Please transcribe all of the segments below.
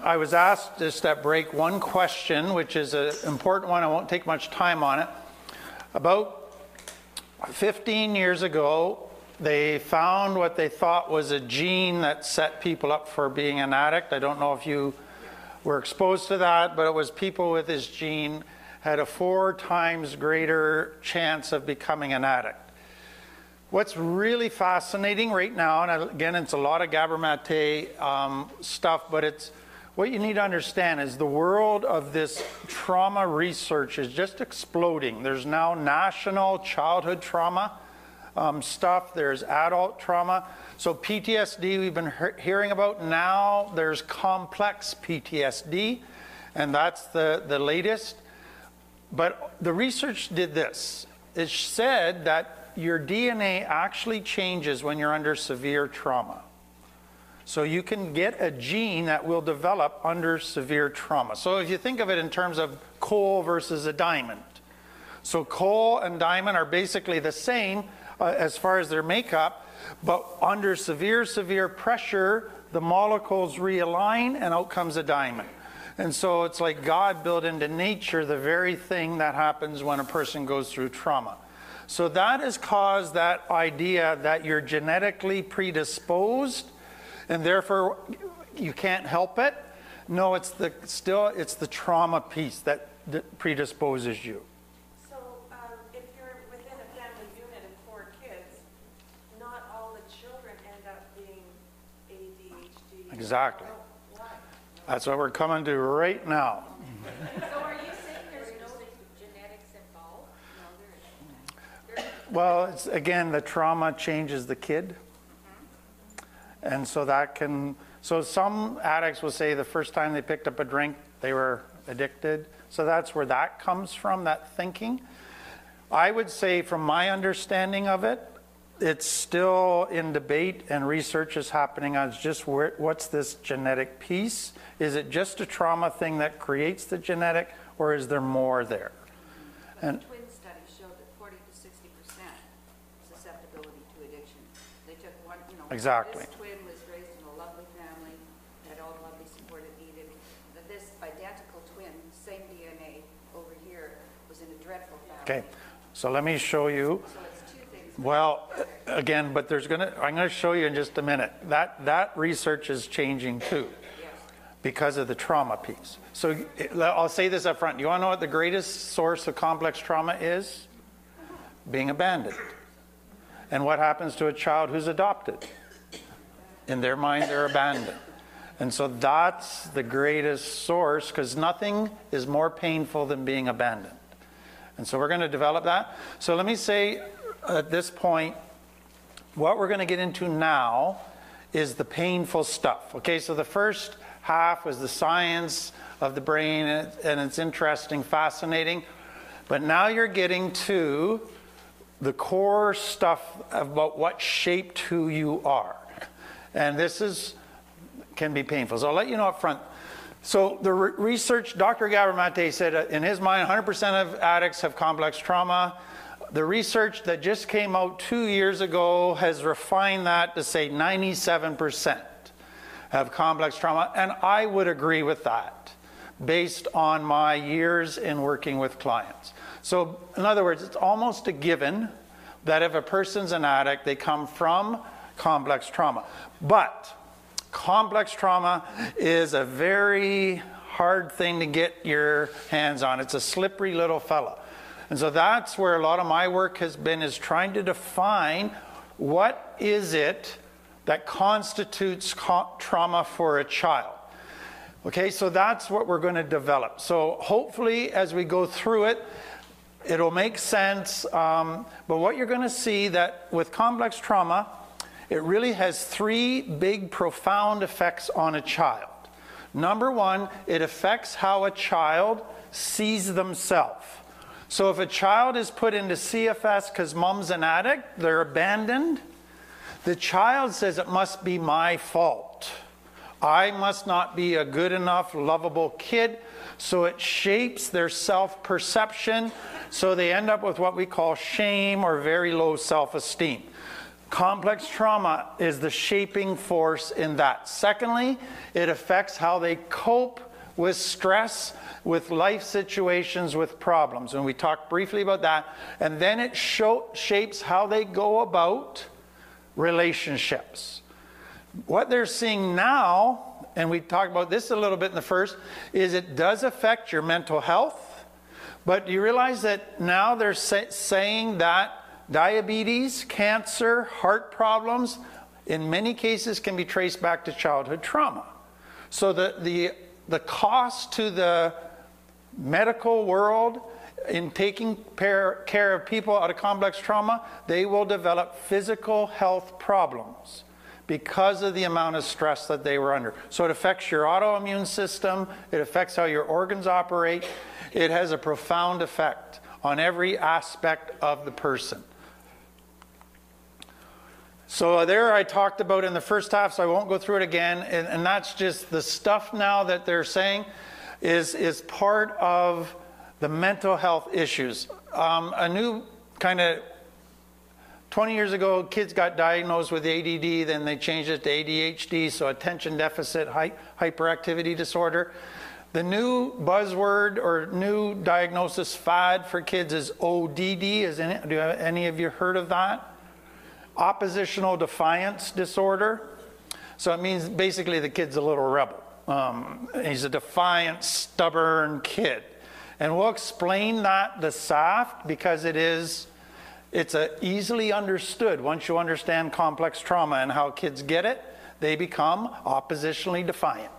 I was asked just at break one question, which is an important one. I won't take much time on it. About 15 years ago, they found what they thought was a gene that set people up for being an addict. I don't know if you were exposed to that, but it was people with this gene had a 4 times greater chance of becoming an addict. What's really fascinating right now, and again, it's a lot of Gabor-Mate stuff, but it's what you need to understand is the world of this trauma research is just exploding. There's now national childhood trauma stuff. There's adult trauma. So PTSD we've been hearing about. Now there's complex PTSD, and that's the latest. But the research did this. It said that your DNA actually changes when you're under severe trauma. So you can get a gene that will develop under severe trauma. So if you think of it in terms of coal versus a diamond. So coal and diamond are basically the same as far as their makeup, but under severe pressure, the molecules realign and out comes a diamond. And so it's like God built into nature the very thing that happens when a person goes through trauma. So that has caused that idea that you're genetically predisposed and therefore you can't help it. No, it's the trauma piece that predisposes you. So if you're within a family unit of 4 kids, not all the children end up being ADHD. Exactly. Why? That's what we're coming to right now. So are you saying there's no genetics involved? No, there isn't. Well, it's, again, the trauma changes the kid. And so that can, so some addicts will say the first time they picked up a drink, they were addicted. So that's where that comes from, that thinking. I would say from my understanding of it, it's still in debate and research is happening on just what's this genetic piece? Is it just a trauma thing that creates the genetic, or is there more there? And the twin study showed that 40 to 60% susceptibility to addiction. They took one, exactly. This twin was raised in a lovely family, had all lovely supportive needed. This identical twin, same DNA over here, was in a dreadful family. Okay, so let me show you. So it's 2 things. Well, again, but I'm going to show you in just a minute. That research is changing too. Because of the trauma piece. So I'll say this up front. You want to know what the greatest source of complex trauma is? Being abandoned. And what happens to a child who's adopted? In their mind, they're abandoned. And so that's the greatest source, because nothing is more painful than being abandoned. And so we're going to develop that. So let me say at this point, what we're going to get into now is the painful stuff. Okay, so the first half was the science of the brain, and it's interesting, fascinating. But now you're getting to the core stuff about what shaped who you are. And this can be painful. So I'll let you know up front. So the research, Dr. Gabor-Mate said in his mind, 100% of addicts have complex trauma. The research that just came out 2 years ago has refined that to say 97%. Have complex trauma, and I would agree with that based on my years in working with clients. So in other words, it's almost a given that if a person's an addict, they come from complex trauma. But complex trauma is a very hard thing to get your hands on. It's a slippery little fella. And so that's where a lot of my work has been, is trying to define what is it that constitutes trauma for a child. Okay, so that's what we're going to develop. So hopefully as we go through it, it'll make sense. But what you're going to see that with complex trauma, it really has 3 big profound effects on a child. Number 1, it affects how a child sees themselves. So if a child is put into CFS because mom's an addict, they're abandoned, the child says it must be my fault. I must not be a good enough, lovable kid. So it shapes their self-perception. So they end up with what we call shame or very low self-esteem. Complex trauma is the shaping force in that. Secondly, it affects how they cope with stress, with life situations, with problems. And we talked briefly about that. And then it shapes how they go about relationships. What they're seeing now, and we talked about this a little bit in the first, is it does affect your mental health. But do you realize that now they're saying that diabetes, cancer, heart problems, in many cases can be traced back to childhood trauma. So the cost to the medical world in taking care of people out of complex trauma, they will develop physical health problems because of the amount of stress that they were under. So it affects your autoimmune system, it affects how your organs operate, it has a profound effect on every aspect of the person. So there I talked about in the first half, so I won't go through it again. And that's just the stuff now that they're saying is part of the mental health issues. A new kind of 20 years ago, kids got diagnosed with ADD, then they changed it to ADHD, so attention deficit hyperactivity disorder. The new buzzword or new diagnosis fad for kids is ODD. Do any of you heard of that? Oppositional defiance disorder. So it means basically the kid's a little rebel. He's a defiant, stubborn kid. And we'll explain that, the SAFT, because it's easily understood. Once you understand complex trauma and how kids get it, they become oppositionally defiant.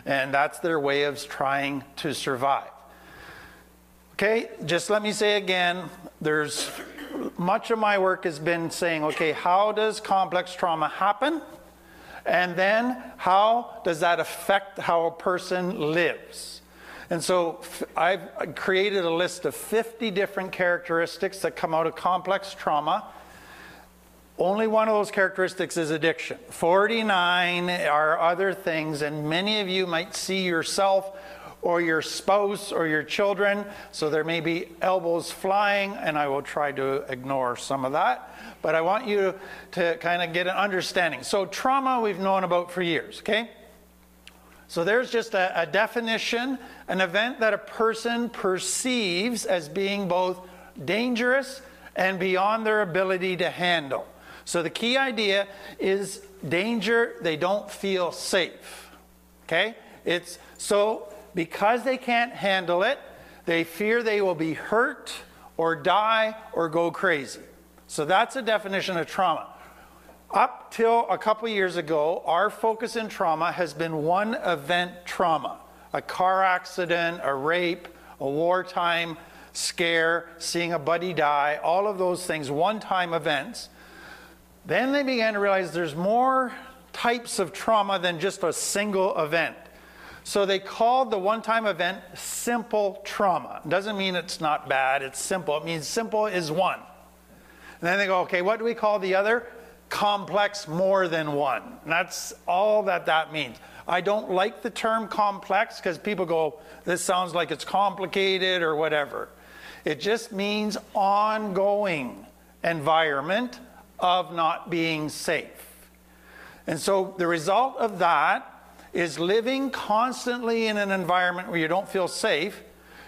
And that's their way of trying to survive. Okay, just let me say again, much of my work has been saying, okay, how does complex trauma happen? And then how does that affect how a person lives? And so I've created a list of 50 different characteristics that come out of complex trauma. Only one of those characteristics is addiction. 49 are other things, and many of you might see yourself or your spouse or your children, so there may be elbows flying, and I will try to ignore some of that. But I want you to kind of get an understanding. So trauma we've known about for years, okay? So there's just a definition, an event that a person perceives as being both dangerous and beyond their ability to handle. So the key idea is danger, they don't feel safe, okay? Because they can't handle it, they fear they will be hurt or die or go crazy. So that's a definition of trauma. Up till a couple years ago, our focus in trauma has been one event trauma. A car accident, a rape, a wartime scare, seeing a buddy die, all of those things, one-time events. Then they began to realize there's more types of trauma than just a single event. So they called the one-time event simple trauma. It doesn't mean it's not bad, it's simple. It means simple is one. And then they go, okay, what do we call the other? Complex, more than one. And that's all that means. I don't like the term complex because people go, this sounds like it's complicated or whatever. It just means ongoing environment of not being safe. And so the result of that is living constantly in an environment where you don't feel safe.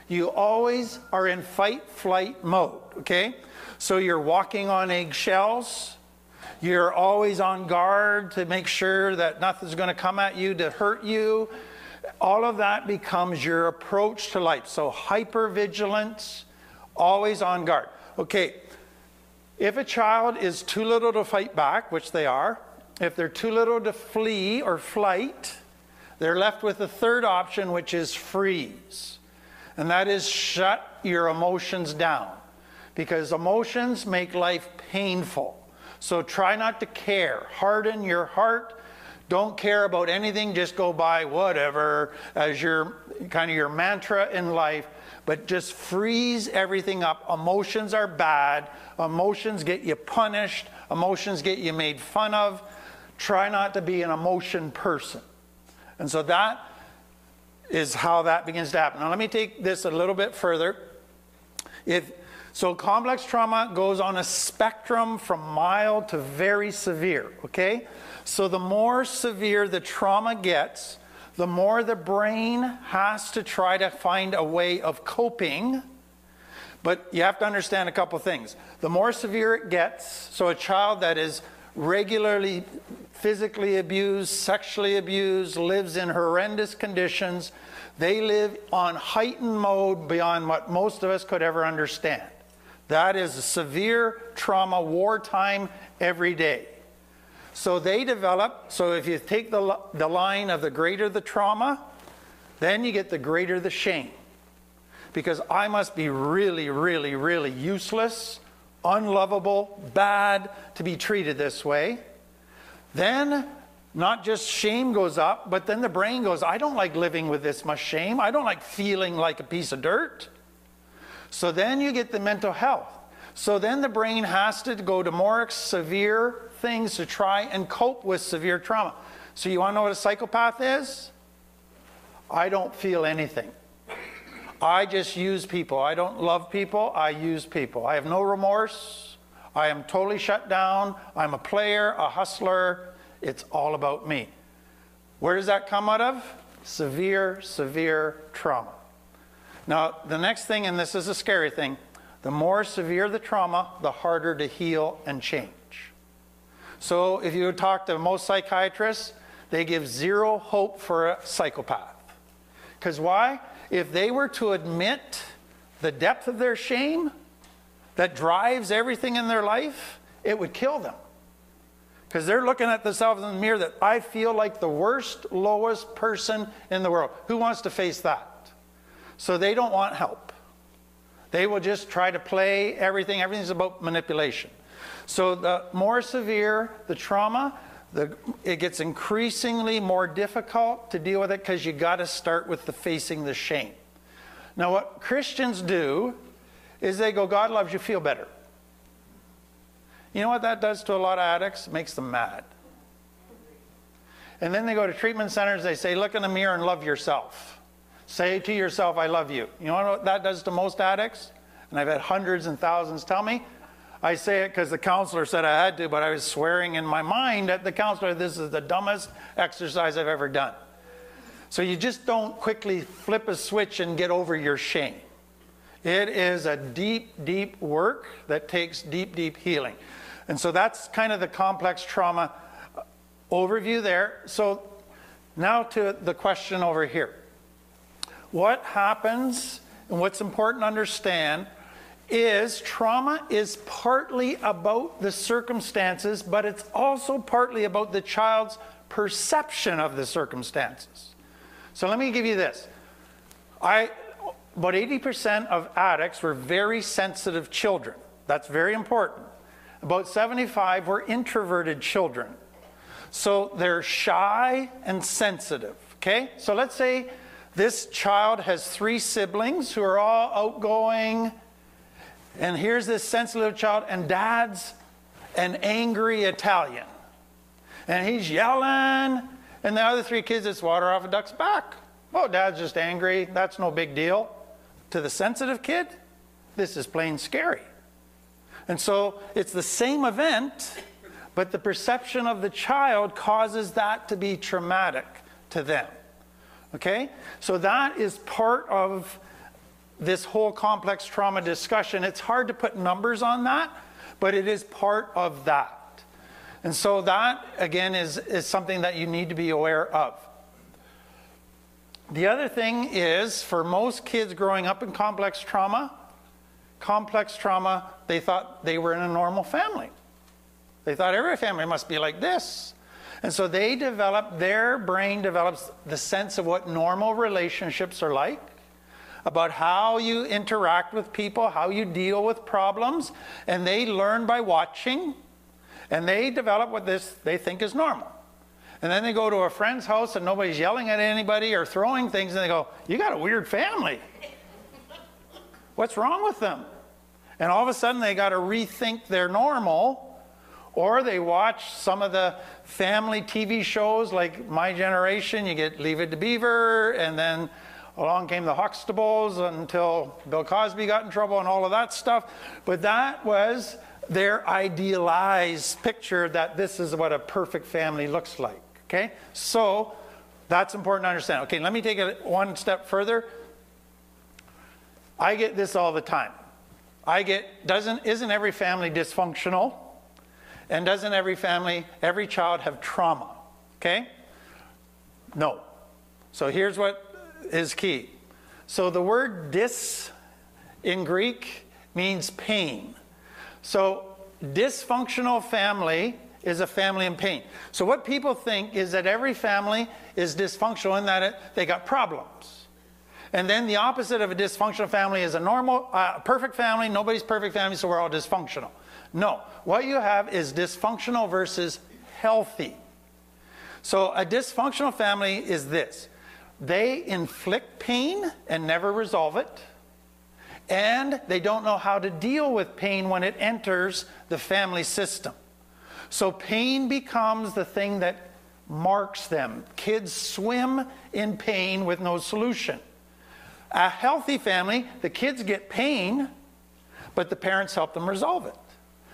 You always are in fight-flight mode, okay? So you're walking on eggshells. You're always on guard to make sure that nothing's going to come at you to hurt you. All of that becomes your approach to life. So hypervigilance, always on guard. Okay, if a child is too little to fight back, which they are, if they're too little to flee or flight, they're left with a third option, which is freeze. And that is shut your emotions down. Because emotions make life painful. So try not to care. Harden your heart. Don't care about anything. Just go by whatever as your kind of your mantra in life. But just freeze everything up. Emotions are bad. Emotions get you punished. Emotions get you made fun of. Try not to be an emotion person. And so that is how that begins to happen. Now let me take this a little bit further. So complex trauma goes on a spectrum from mild to very severe, okay? So the more severe the trauma gets, the more the brain has to try to find a way of coping. But you have to understand a couple things. The more severe it gets, so a child that is regularly physically abused, sexually abused, lives in horrendous conditions, they live on heightened mode beyond what most of us could ever understand. That is a severe trauma, wartime, every day. So they develop, so if you take the line of the greater the trauma, then you get the greater the shame. Because I must be really, really, really useless, unlovable, bad to be treated this way. Then not just shame goes up, but then the brain goes, I don't like living with this much shame. I don't like feeling like a piece of dirt. So then you get the mental health. So then the brain has to go to more severe things to try and cope with severe trauma. So you want to know what a psychopath is? I don't feel anything. I just use people. I don't love people. I use people. I have no remorse. I am totally shut down. I'm a player, a hustler. It's all about me. Where does that come out of? Severe, severe trauma. Now, the next thing, and this is a scary thing, the more severe the trauma, the harder to heal and change. So if you talk to most psychiatrists, they give zero hope for a psychopath. Because why? If they were to admit the depth of their shame that drives everything in their life, it would kill them. Because they're looking at themselves in the mirror that I feel like the worst, lowest person in the world. Who wants to face that? So they don't want help. They will just try to play everything. Everything's about manipulation. So the more severe the trauma, it gets increasingly more difficult to deal with it because you got to start with the facing the shame. Now what Christians do is they go, God loves you, feel better. You know what that does to a lot of addicts? It makes them mad. And then they go to treatment centers, they say, look in the mirror and love yourself. Say to yourself, I love you. You know what that does to most addicts? And I've had hundreds and thousands tell me. I say it because the counselor said I had to, but I was swearing in my mind at the counselor, this is the dumbest exercise I've ever done. So you just don't quickly flip a switch and get over your shame. It is a deep, deep work that takes deep, deep healing. And so that's kind of the complex trauma overview there. So now to the question over here. What happens, and what's important to understand, is trauma is partly about the circumstances, but it's also partly about the child's perception of the circumstances. So let me give you this. About 80% of addicts were very sensitive children. That's very important. About 75 were introverted children. So they're shy and sensitive, okay? So let's say this child has 3 siblings who are all outgoing, and here's this sensitive child, and dad's an angry Italian. And he's yelling, and the other 3 kids, it's water off a duck's back. Well, dad's just angry, that's no big deal. To the sensitive kid, this is plain scary. And so it's the same event, but the perception of the child causes that to be traumatic to them. Okay? So that is part of this whole complex trauma discussion. It's hard to put numbers on that, but it is part of that. And so that, again, is something that you need to be aware of. The other thing is, for most kids growing up in complex trauma, they thought they were in a normal family. They thought every family must be like this. And so their brain develops the sense of what normal relationships are like, about how you interact with people, how you deal with problems, and they learn by watching, and they develop what they think is normal. And then they go to a friend's house and nobody's yelling at anybody or throwing things, and they go, you got a weird family. What's wrong with them? And all of a sudden they got to rethink their normal. Or they watch some of the family TV shows like My Generation. You get Leave It to Beaver, and then Along came the Huxtables until Bill Cosby got in trouble and all of that stuff. But that was their idealized picture that this is what a perfect family looks like. Okay? So that's important to understand. Okay, let me take it one step further. I get this all the time. Isn't every family dysfunctional? And doesn't every child have trauma? Okay? No. So here's what is key. So the word dys in Greek means pain. So dysfunctional family is a family in pain. So what people think is that every family is dysfunctional in that they got problems. And then the opposite of a dysfunctional family is a normal, perfect family. Nobody's perfect family, so we're all dysfunctional. No. What you have is dysfunctional versus healthy. So a dysfunctional family is this. They inflict pain and never resolve it. And they don't know how to deal with pain when it enters the family system. So pain becomes the thing that marks them. Kids swim in pain with no solution. A healthy family, the kids get pain, but the parents help them resolve it.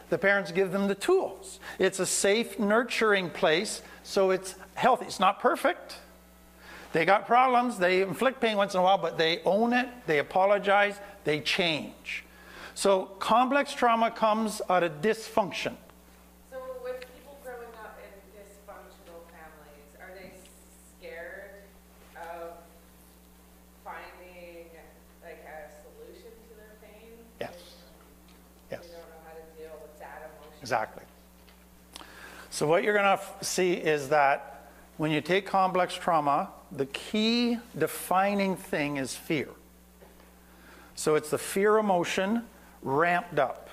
The parents give them the tools. It's a safe, nurturing place, so it's healthy. It's not perfect. They got problems. They inflict pain once in a while, but they own it. They apologize. They change. So complex trauma comes out of dysfunction. So with people growing up in dysfunctional families, are they scared of finding like a solution to their pain? Yes. Yes. They don't know how to deal with that emotion. Exactly. So what you're going to see is that when you take complex trauma, the key defining thing is fear. So it's the fear emotion ramped up.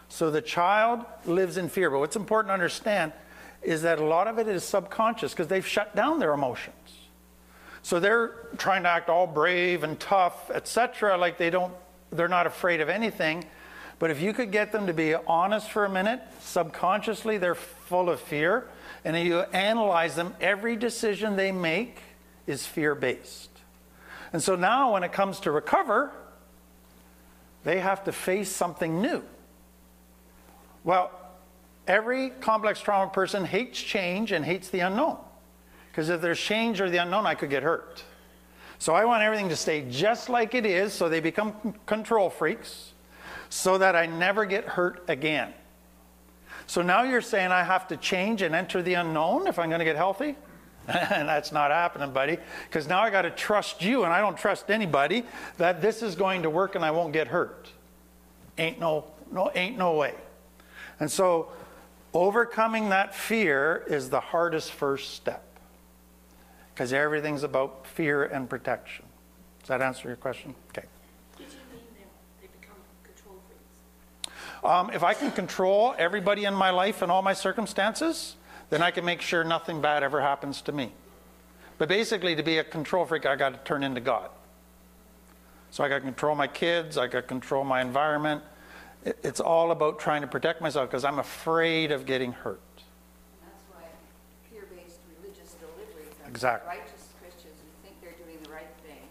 So the child lives in fear. But what's important to understand is that a lot of it is subconscious because they've shut down their emotions. So they're trying to act all brave and tough, etc., like they're not afraid of anything. But if you could get them to be honest for a minute, subconsciously they're full of fear. And if you analyze them, every decision they make is fear-based. And so now when it comes to recover, they have to face something new. Well, every complex trauma person hates change and hates the unknown. Because if there's change or the unknown, I could get hurt. So I want everything to stay just like it is, so they become control freaks, so that I never get hurt again. So now you're saying I have to change and enter the unknown if I'm going to get healthy? And that's not happening, buddy, because now I got to trust you, and I don't trust anybody, that this is going to work and I won't get hurt. Ain't no way. And so overcoming that fear is the hardest first step, because everything's about fear and protection. Does that answer your question? Okay. Did you mean they become control freaks? If I can control everybody in my life and all my circumstances, then I can make sure nothing bad ever happens to me. But basically, to be a control freak, I got to turn into God. So I got to control my kids, I got to control my environment. It's all about trying to protect myself because I'm afraid of getting hurt. And that's why fear-based religious delivery comes. Exactly. Righteous Christians who think they're doing the right thing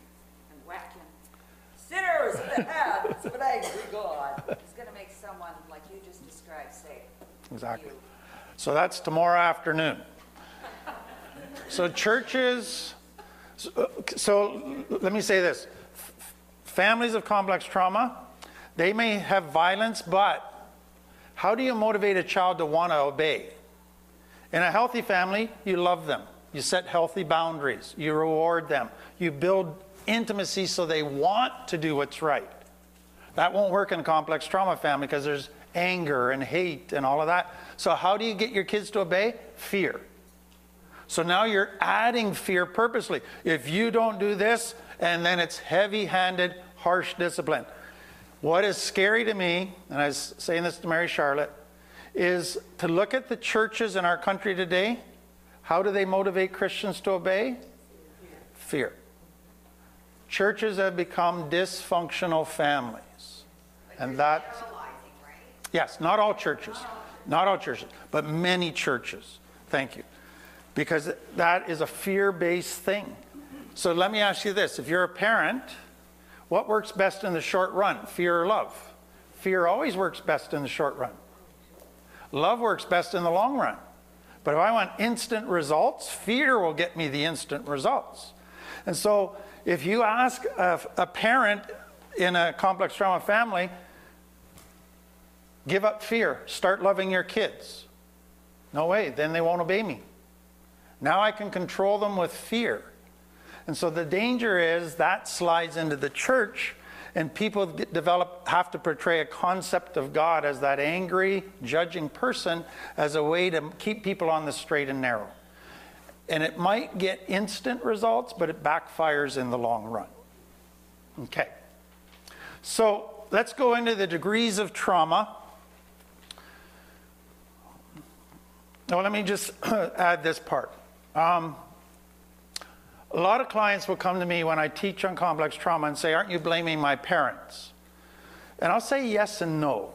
and whacking sinners in the head with an angry God is going to make someone like you just described say, Exactly. you. So that's tomorrow afternoon. So churches, so let me say this. Families of complex trauma, they may have violence, but how do you motivate a child to want to obey? In a healthy family, you love them. You set healthy boundaries. You reward them. You build intimacy so they want to do what's right. That won't work in a complex trauma family because there's anger and hate and all of that. So how do you get your kids to obey? Fear. So now you're adding fear purposely. If you don't do this, and then it's heavy-handed, harsh discipline. What is scary to me, and I was saying this to Mary Charlotte, is to look at the churches in our country today. How do they motivate Christians to obey? Fear. Churches have become dysfunctional families. And that... Yes, not all churches. Not all churches, but many churches. Thank you. Because that is a fear-based thing. So let me ask you this. If you're a parent, what works best in the short run? Fear or love? Fear always works best in the short run. Love works best in the long run. But if I want instant results, fear will get me the instant results. And so if you ask a parent in a complex trauma family, give up fear, start loving your kids. No way, then they won't obey me. Now I can control them with fear. And so the danger is that slides into the church, and people have to portray a concept of God as that angry, judging person as a way to keep people on the straight and narrow. And it might get instant results, but it backfires in the long run. Okay. So let's go into the degrees of trauma. Now let me just add this part. A lot of clients will come to me when I teach on complex trauma and say, aren't you blaming my parents? And I'll say yes and no.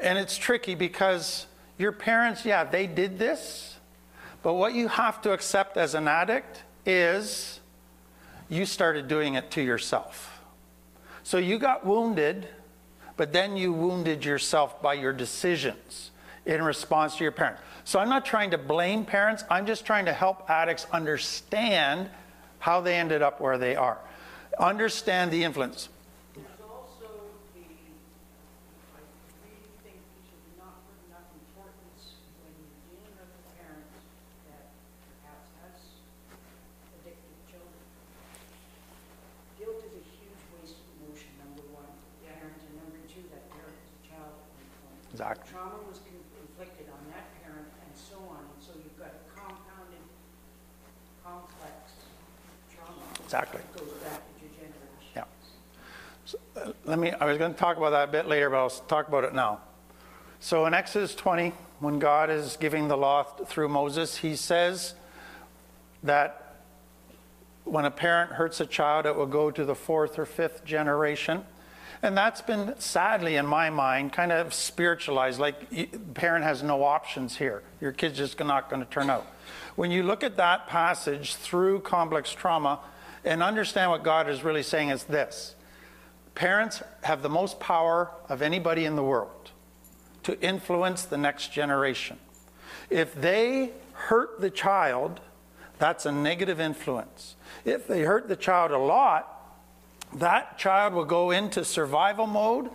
And it's tricky because your parents, yeah, they did this. But what you have to accept as an addict is you started doing it to yourself. So you got wounded, but then you wounded yourself by your decisions in response to your parents. So I'm not trying to blame parents. I'm just trying to help addicts understand how they ended up where they are. Understand the influence. There's also the, I really think you should not put enough importance when you're dealing with a parent that perhaps has addicted children. Guilt is a huge waste of emotion, number one, the parent, and number two, that parent is a child at one point. Exactly. Trauma was inflicted on that parent and so on, and so you've got a compounded, complex trauma. Exactly. That goes back into generations. Yeah. So, I was going to talk about that a bit later, but I'll talk about it now. So in Exodus 20, when God is giving the law through Moses, he says that when a parent hurts a child, it will go to the 4th or 5th generation. And that's been, sadly, in my mind, kind of spiritualized. Like, the parent has no options here. Your kid's just not going to turn out. When you look at that passage through complex trauma and understand what God is really saying is this. Parents have the most power of anybody in the world to influence the next generation. If they hurt the child, that's a negative influence. If they hurt the child a lot, that child will go into survival mode,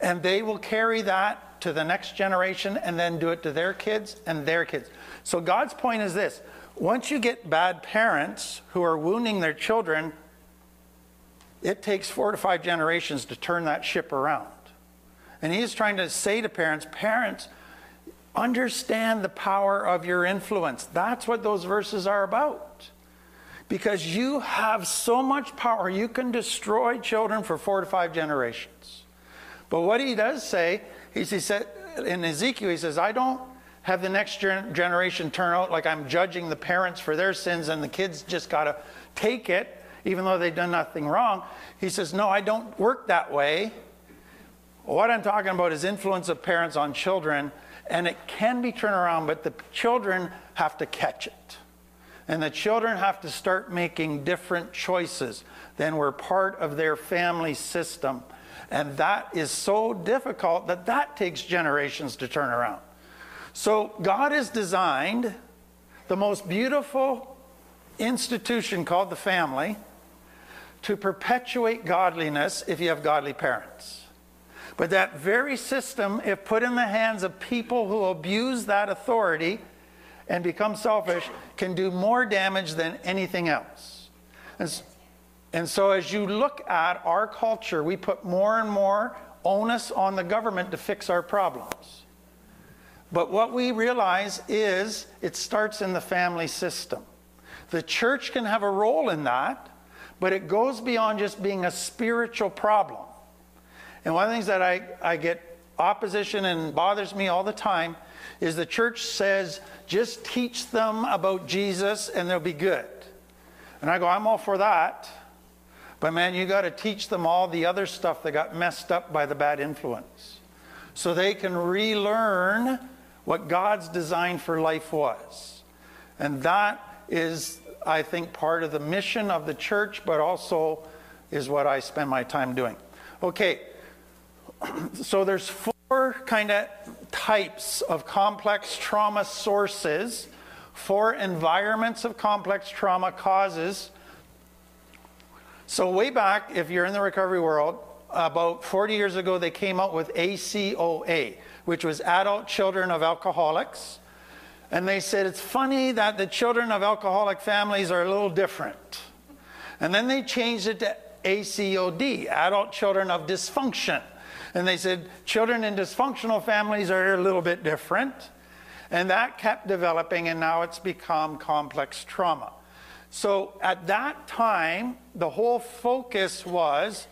and they will carry that to the next generation and then do it to their kids and their kids. So God's point is this. Once you get bad parents who are wounding their children, it takes 4 to 5 generations to turn that ship around. And he's trying to say to parents, understand the power of your influence. That's what those verses are about. Because you have so much power, you can destroy children for 4 to 5 generations. But what he does say, he said in Ezekiel, he says, I don't have the next generation turn out like I'm judging the parents for their sins and the kids just got to take it, even though they've done nothing wrong. He says, no, I don't work that way. What I'm talking about is influence of parents on children, and it can be turned around, but the children have to catch it. And the children have to start making different choices than were part of their family system. And that is so difficult that takes generations to turn around. So God has designed the most beautiful institution called the family to perpetuate godliness if you have godly parents. But that very system, if put in the hands of people who abuse that authority and become selfish, can do more damage than anything else. And so as you look at our culture, we put more and more onus on the government to fix our problems. But what we realize is it starts in the family system. The church can have a role in that, but it goes beyond just being a spiritual problem. And one of the things that I get opposition and bothers me all the time is the church says, just teach them about Jesus and they'll be good. And I go, I'm all for that. But man, you got to teach them all the other stuff that got messed up by the bad influence. So they can relearn what God's design for life was. And that is I think, part of the mission of the church, but also is what I spend my time doing. Okay, so there's 4 kind of types of complex trauma sources, 4 environments of complex trauma causes. So way back, if you're in the recovery world, about 40 years ago, they came out with ACOA, which was Adult Children of Alcoholics. And they said, it's funny that the children of alcoholic families are a little different. And then they changed it to ACOD, Adult Children of Dysfunction. And they said, children in dysfunctional families are a little bit different. And that kept developing, and now it's become complex trauma. So at that time, the whole focus was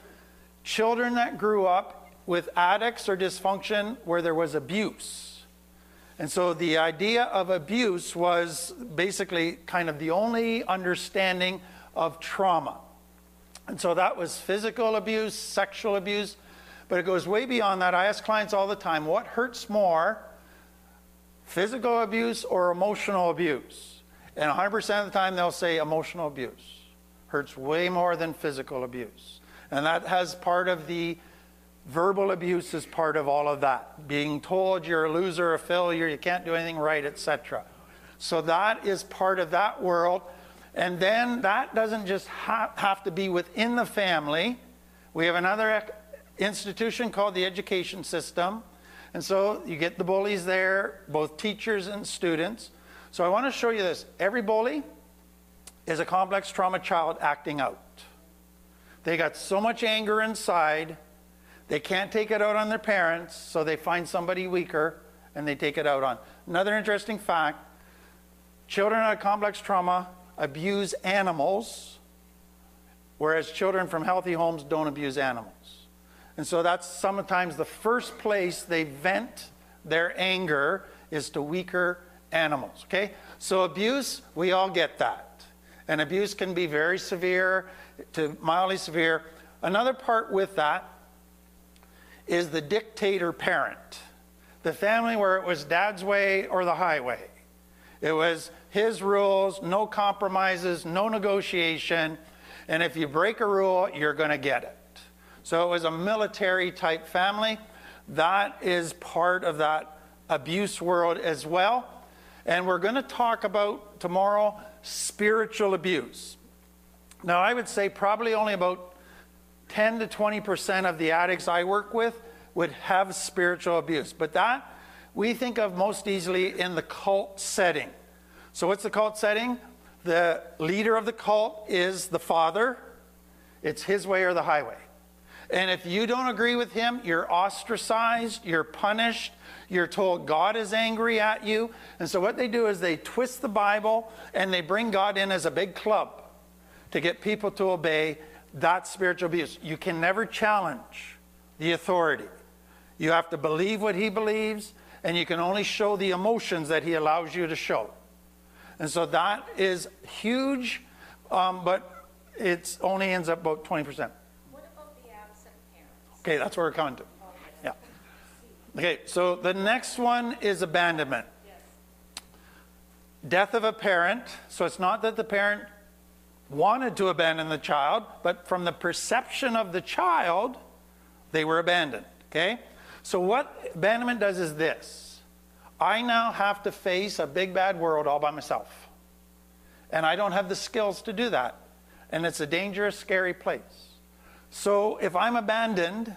children that grew up with addicts or dysfunction where there was abuse. And so the idea of abuse was basically kind of the only understanding of trauma. And so that was physical abuse, sexual abuse, but it goes way beyond that. I ask clients all the time, what hurts more, physical abuse or emotional abuse? And 100% of the time they'll say emotional abuse hurts way more than physical abuse. And that has part of the verbal abuse is part of all of that. Being told you're a loser, a failure, you can't do anything right, etc. So that is part of that world. And then that doesn't just have to be within the family. We have another institution called the education system. And so you get the bullies there, both teachers and students. So I want to show you this. Every bully is a complex trauma child acting out. They got so much anger inside, they can't take it out on their parents, so they find somebody weaker and they take it out on. Another interesting fact, children of complex trauma abuse animals, whereas children from healthy homes don't abuse animals. And so that's sometimes the first place they vent their anger is to weaker animals, okay? So abuse, we all get that. And abuse can be very severe to mildly severe. Another part with that is the dictator parent. The family where it was dad's way or the highway. It was his rules, no compromises, no negotiation. And if you break a rule, you're going to get it. So it was a military type family. That is part of that abuse world as well. And we're going to talk about tomorrow spiritual abuse. Now, I would say probably only about 10 to 20% of the addicts I work with would have spiritual abuse. But that we think of most easily in the cult setting. So what's the cult setting? The leader of the cult is the father. It's his way or the highway. And if you don't agree with him, you're ostracized, you're punished, you're told God is angry at you. And so what they do is they twist the Bible and they bring God in as a big club to get people to obey. That's spiritual abuse. You can never challenge the authority. You have to believe what he believes, and you can only show the emotions that he allows you to show. And so that is huge, but it only ends up about 20%. What about the absent parents? Okay, that's where we're coming to. Yeah. Okay, so the next one is abandonment. Yes. Death of a parent. So it's not that the parent wanted to abandon the child, but from the perception of the child, they were abandoned. Okay? So what abandonment does is this. I now have to face a big bad world all by myself. And I don't have the skills to do that. And it's a dangerous, scary place. So if I'm abandoned,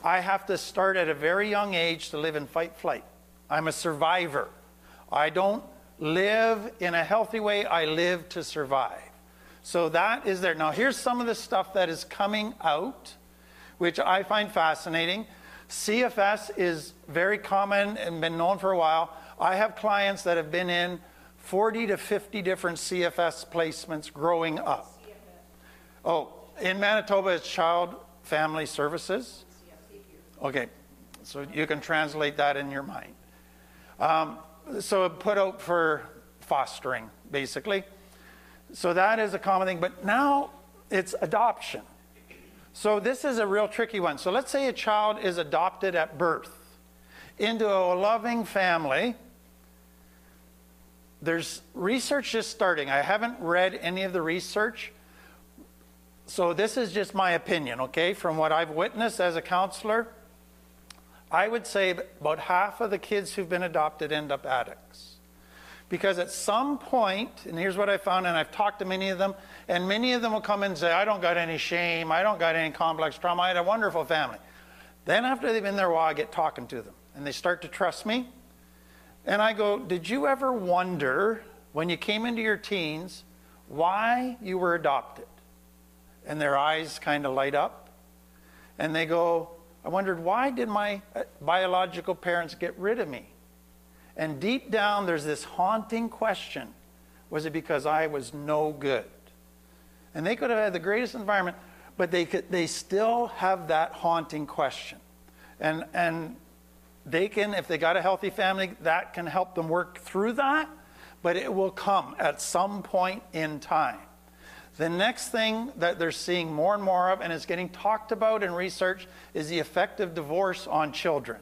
I have to start at a very young age to live in fight-flight. I'm a survivor. I don't live in a healthy way. I live to survive. So that is there. Now here's some of the stuff that is coming out, which I find fascinating. CFS is very common and been known for a while. I have clients that have been in 40 to 50 different CFS placements growing up. Oh, in Manitoba, it's Child Family Services. Okay, so you can translate that in your mind. So put out for fostering, basically. So that is a common thing, but now it's adoption. So this is a real tricky one. So let's say a child is adopted at birth into a loving family. there's research just starting. I haven't read any of the research. So this is just my opinion, okay? From what I've witnessed as a counselor, I would say about half of the kids who've been adopted end up addicts. Because at some point, and here's what I found, and I've talked to many of them, and many of them will come in and say, I don't got any shame, I don't got any complex trauma, I had a wonderful family. Then after they've been there a while, I get talking to them, and they start to trust me. And I go, did you ever wonder, when you came into your teens, why you were adopted? And their eyes kind of light up. And they go, I wondered, why did my biological parents get rid of me? And deep down, there's this haunting question. Was it because I was no good? And they could have had the greatest environment, but they still have that haunting question. And they can, if they got a healthy family, that can help them work through that, but it will come at some point in time. The next thing that they're seeing more and more of, and is getting talked about in research, is the effect of divorce on children.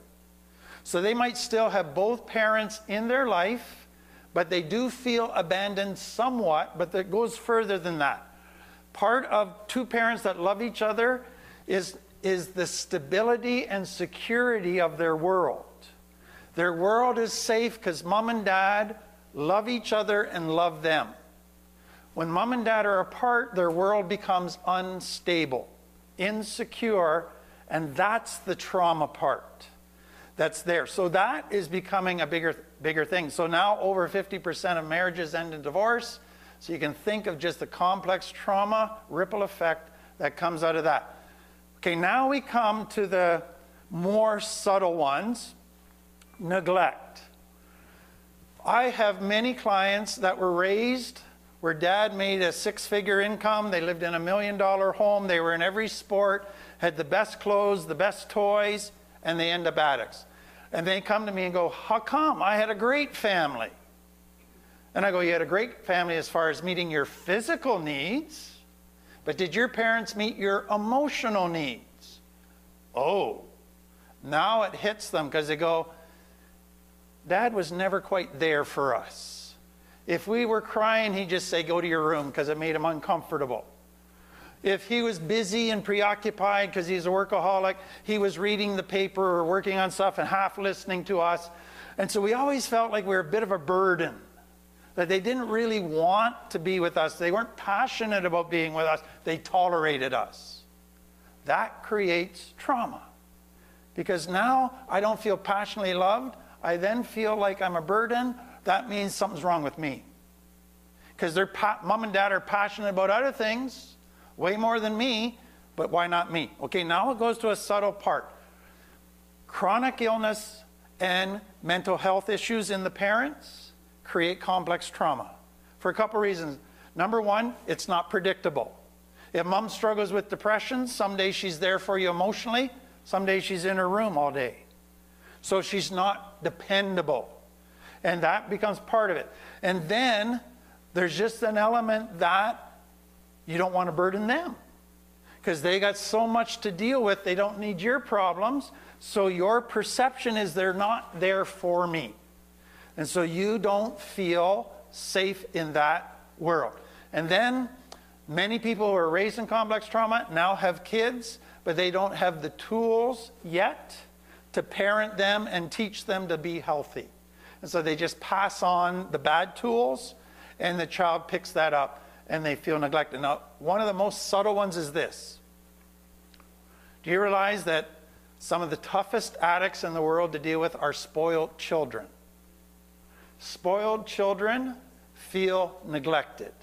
So they might still have both parents in their life, but they do feel abandoned somewhat, but it goes further than that. Part of two parents that love each other is the stability and security of their world. Their world is safe because mom and dad love each other and love them. When mom and dad are apart, their world becomes unstable, insecure, and that's the trauma part that's there. So that is becoming a bigger thing. So now over 50% of marriages end in divorce. So you can think of just the complex trauma ripple effect that comes out of that. Okay, now we come to the more subtle ones. Neglect. I have many clients that were raised where dad made a six-figure income, they lived in $1 million home, they were in every sport, had the best clothes, the best toys, and they end up addicts. And they come to me and go, how come? I had a great family. And I go, you had a great family as far as meeting your physical needs, but did your parents meet your emotional needs? Oh, now it hits them because they go, Dad was never quite there for us. If we were crying, he'd just say, go to your room, because it made him uncomfortable. If he was busy and preoccupied because he's a workaholic, he was reading the paper or working on stuff and half listening to us. And so we always felt like we were a bit of a burden, that they didn't really want to be with us. They weren't passionate about being with us. They tolerated us. That creates trauma. Because now I don't feel passionately loved. I then feel like I'm a burden. That means something's wrong with me. Because mom and dad are passionate about other things, way more than me, but why not me? Okay, now it goes to a subtle part. Chronic illness and mental health issues in the parents create complex trauma for a couple reasons. Number one, it's not predictable. If mom struggles with depression, some days she's there for you emotionally, some days she's in her room all day. So she's not dependable. And that becomes part of it. And then there's just an element that you don't want to burden them. Because they got so much to deal with, they don't need your problems. So your perception is they're not there for me. And so you don't feel safe in that world. And then many people who are raised in complex trauma now have kids, but they don't have the tools yet to parent them and teach them to be healthy. And so they just pass on the bad tools, and the child picks that up, and they feel neglected. Now, one of the most subtle ones is this. Do you realize that some of the toughest addicts in the world to deal with are spoiled children? Spoiled children feel neglected.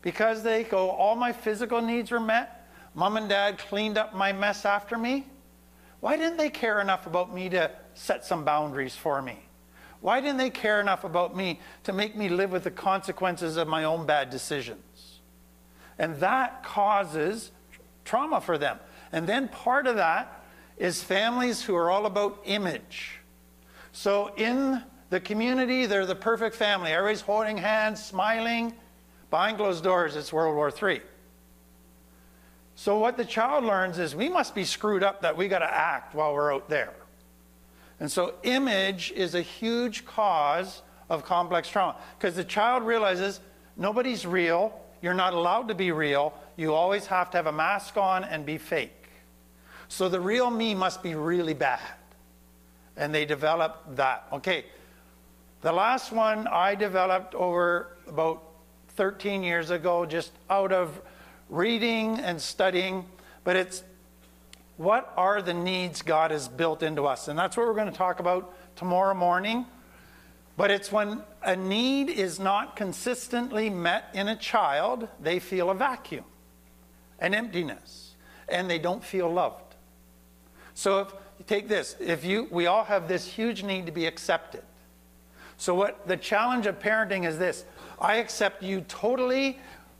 Because they go, all my physical needs were met, mom and dad cleaned up my mess after me. Why didn't they care enough about me to set some boundaries for me? Why didn't they care enough about me to make me live with the consequences of my own bad decisions? And that causes trauma for them. And then part of that is families who are all about image. So in the community, they're the perfect family. Everybody's holding hands, smiling. Behind closed doors, it's World War III. So what the child learns is we must be screwed up that we got to act while we're out there. And so image is a huge cause of complex trauma. Because the child realizes nobody's real. You're not allowed to be real. You always have to have a mask on and be fake. So the real me must be really bad. And they develop that. Okay. The last one I developed over about 13 years ago, just out of reading and studying. But it's, what are the needs God has built into us? And that's what we're going to talk about tomorrow morning. But it's when a need is not consistently met in a child, they feel a vacuum, an emptiness, and they don't feel loved. So if you take this, we all have this huge need to be accepted. So what the challenge of parenting is this: I accept you totally,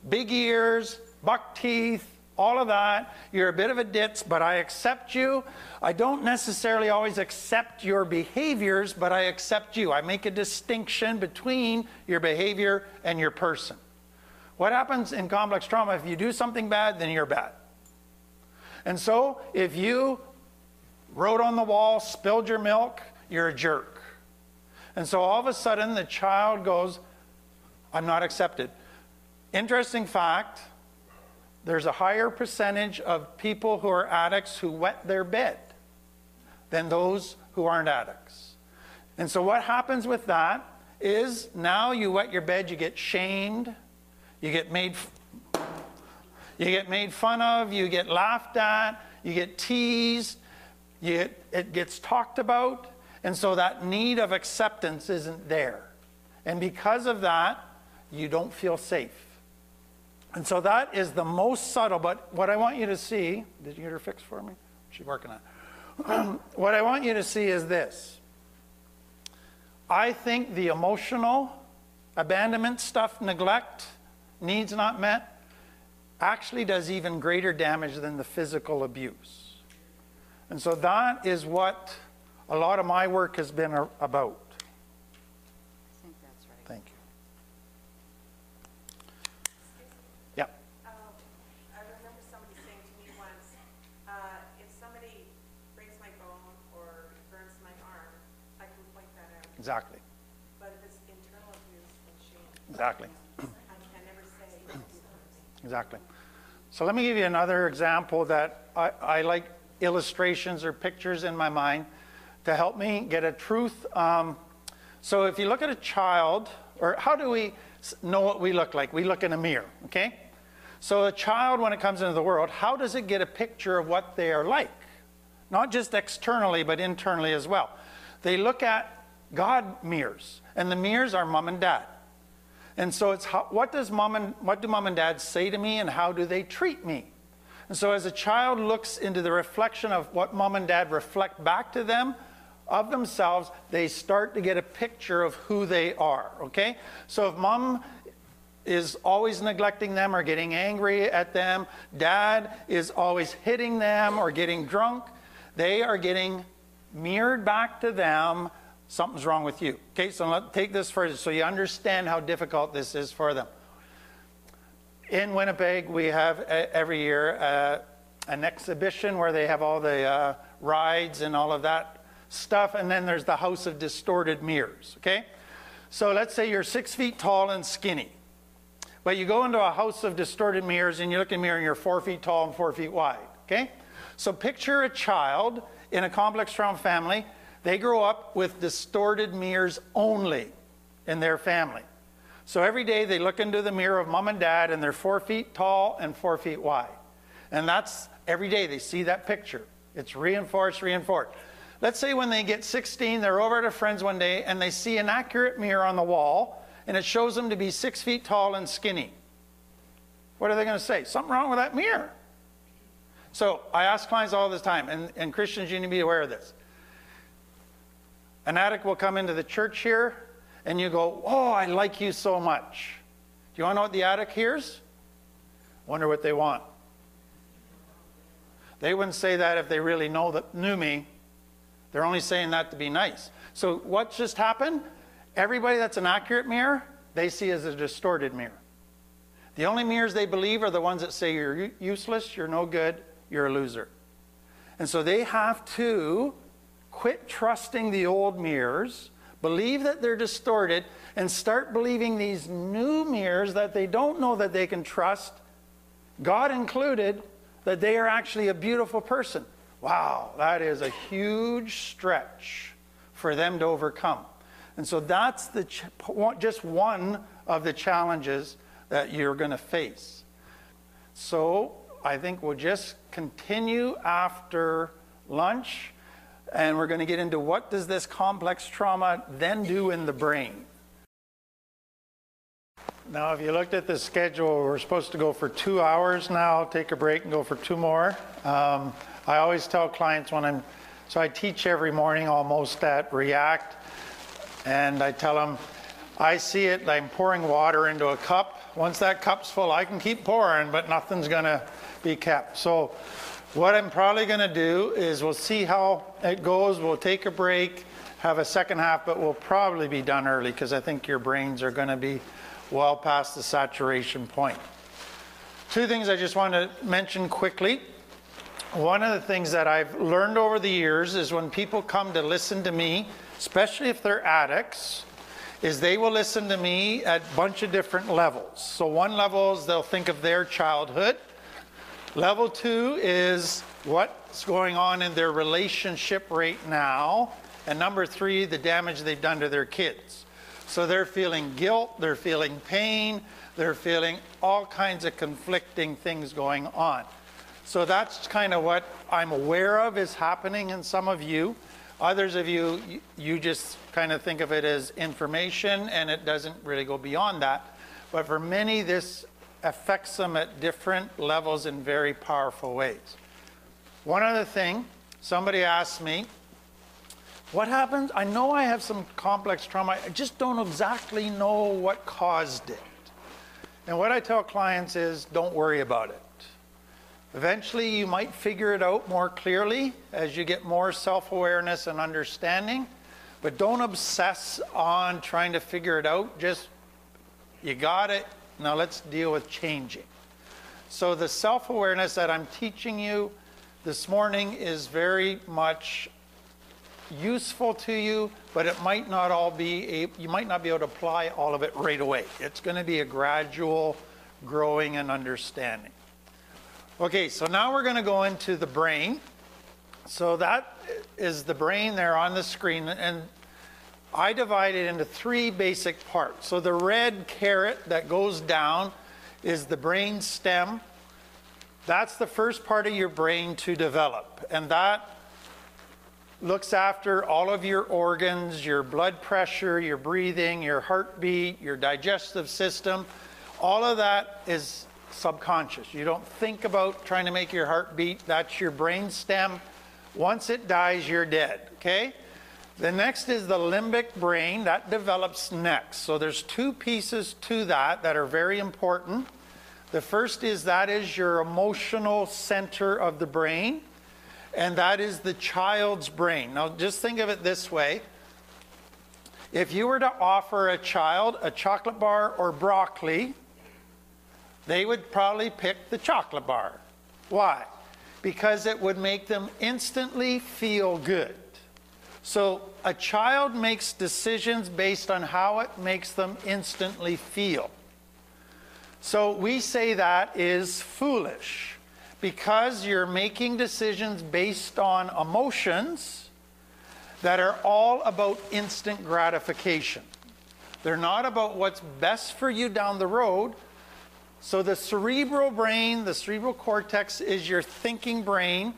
big ears, buck teeth, all of that. You're a bit of a ditz, but I accept you. I don't necessarily always accept your behaviors, but I accept you. I make a distinction between your behavior and your person. What happens in complex trauma? If you do something bad, then you're bad. And so if you wrote on the wall, spilled your milk, you're a jerk. And so all of a sudden the child goes, I'm not accepted. Interesting fact, there's a higher percentage of people who are addicts who wet their bed than those who aren't addicts. And so what happens with that is, now you wet your bed, you get shamed, you get made fun of, you get laughed at, you get teased, it gets talked about, and so that need of acceptance isn't there. And because of that, you don't feel safe. And so that is the most subtle, but what I want you to see, did you get her fixed for me? She's working on it. What I want you to see is this. I think the emotional abandonment stuff, neglect, needs not met, actually does even greater damage than the physical abuse. And so that is what a lot of my work has been about. I think that's right. Thank you. Yeah. I remember somebody saying to me once, if somebody breaks my bone or burns my arm, I can point that out. Exactly. But if it's internal abuse and shame, Exactly. I can never say you do something. Exactly. So let me give you another example that I like illustrations or pictures in my mind to help me get a truth. So if you look at a child, or how do we know what we look like? We look in a mirror, okay? So a child, when it comes into the world, how does it get a picture of what they are like? Not just externally, but internally as well. They look at God mirrors, and the mirrors are mom and dad. And so it's what do mom and dad say to me, and how do they treat me? And so as a child looks into the reflection of what mom and dad reflect back to them of themselves, they start to get a picture of who they are, okay? So if mom is always neglecting them or getting angry at them, dad is always hitting them or getting drunk, they are getting mirrored back to them, something's wrong with you. Okay, so let's take this further so you understand how difficult this is for them. In Winnipeg, we have every year an exhibition where they have all the rides and all of that stuff, and then there's the House of Distorted Mirrors, okay? So let's say you're 6 feet tall and skinny, but you go into a House of Distorted Mirrors and you look in the mirror and you're 4 feet tall and 4 feet wide, okay? So picture a child in a complex trauma family. They grow up with distorted mirrors only in their family. So every day they look into the mirror of mom and dad and they're 4 feet tall and 4 feet wide. And that's every day they see that picture. It's reinforced, reinforced. Let's say when they get 16, they're over at a friend's one day and they see an accurate mirror on the wall and it shows them to be 6 feet tall and skinny. What are they going to say? Something wrong with that mirror. So I ask clients all this time, and Christians, you need to be aware of this. An addict will come into the church here and you go, oh, I like you so much. Do you want to know what the addict hears? Wonder what they want. They wouldn't say that if they really knew me. They're only saying that to be nice. So what just happened? Everybody that's an accurate mirror, they see as a distorted mirror. The only mirrors they believe are the ones that say you're useless, you're no good, you're a loser. And so they have to quit trusting the old mirrors, believe that they're distorted, and start believing these new mirrors that they don't know that they can trust, God included, that they are actually a beautiful person. Wow, that is a huge stretch for them to overcome. And so that's just one of the challenges that you're going to face. So I think we'll just continue after lunch, and we're going to get into what does this complex trauma then do in the brain. Now, if you looked at the schedule, we're supposed to go for 2 hours now, take a break and go for 2 more. I always tell clients so I teach every morning almost at React, and I tell them, I see it, I'm pouring water into a cup. Once that cup's full, I can keep pouring, but nothing's going to be kept. So what I'm probably going to do is we'll see how it goes. We'll take a break, have a second half, but we'll probably be done early because I think your brains are going to be well past the saturation point. 2 things I just want to mention quickly. One of the things that I've learned over the years is when people come to listen to me, especially if they're addicts, is they will listen to me at a bunch of different levels. So one level is they'll think of their childhood. Level 2 is what's going on in their relationship right now. And number 3, the damage they've done to their kids. So they're feeling guilt, they're feeling pain, they're feeling all kinds of conflicting things going on. So that's kind of what I'm aware of is happening in some of you. Others of you, you just kind of think of it as information and it doesn't really go beyond that. But for many, this affects them at different levels in very powerful ways. One other thing, somebody asked me, what happens? I know I have some complex trauma. I just don't exactly know what caused it. And what I tell clients is, don't worry about it. Eventually, you might figure it out more clearly as you get more self-awareness and understanding. But don't obsess on trying to figure it out. Just, you got it. Now let's deal with changing. So the self-awareness that I'm teaching you this morning is very much useful to you, but it might not all be, you might not be able to apply all of it right away. It's going to be a gradual growing and understanding. Okay, so now we're going to go into the brain. So that is the brain there on the screen, and I divide it into 3 basic parts. So the red carrot that goes down is the brain stem. That's the first part of your brain to develop, and that looks after all of your organs, your blood pressure, your breathing, your heartbeat, your digestive system. All of that is subconscious. You don't think about trying to make your heart beat. That's your brain stem. Once it dies, you're dead, okay? The next is the limbic brain. That develops next. So there's 2 pieces to that that are very important. The first is that is your emotional center of the brain, and that is the child's brain. Now just think of it this way. If you were to offer a child a chocolate bar or broccoli, they would probably pick the chocolate bar. Why? Because it would make them instantly feel good. So a child makes decisions based on how it makes them instantly feel. So we say that is foolish because you're making decisions based on emotions that are all about instant gratification. They're not about what's best for you down the road. So the cerebral brain, the cerebral cortex, is your thinking brain,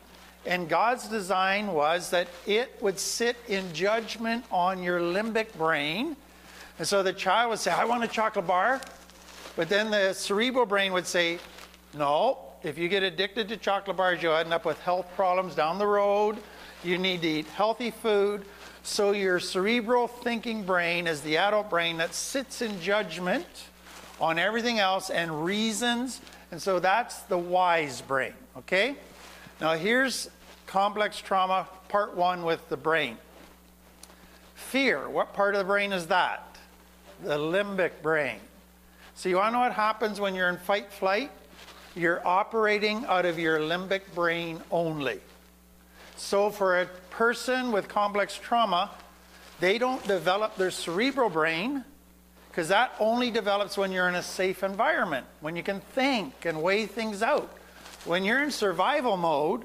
and God's design was that it would sit in judgment on your limbic brain. And so the child would say, I want a chocolate bar. But then the cerebral brain would say, no, if you get addicted to chocolate bars, you'll end up with health problems down the road. You need to eat healthy food. So your cerebral thinking brain is the adult brain that sits in judgment on everything else and reasons. And so that's the wise brain, okay? Now here's complex trauma, part 1 with the brain. Fear, what part of the brain is that? The limbic brain. So you want to know what happens when you're in fight flight? You're operating out of your limbic brain only. So for a person with complex trauma, they don't develop their cerebral brain, because that only develops when you're in a safe environment, when you can think and weigh things out. When you're in survival mode,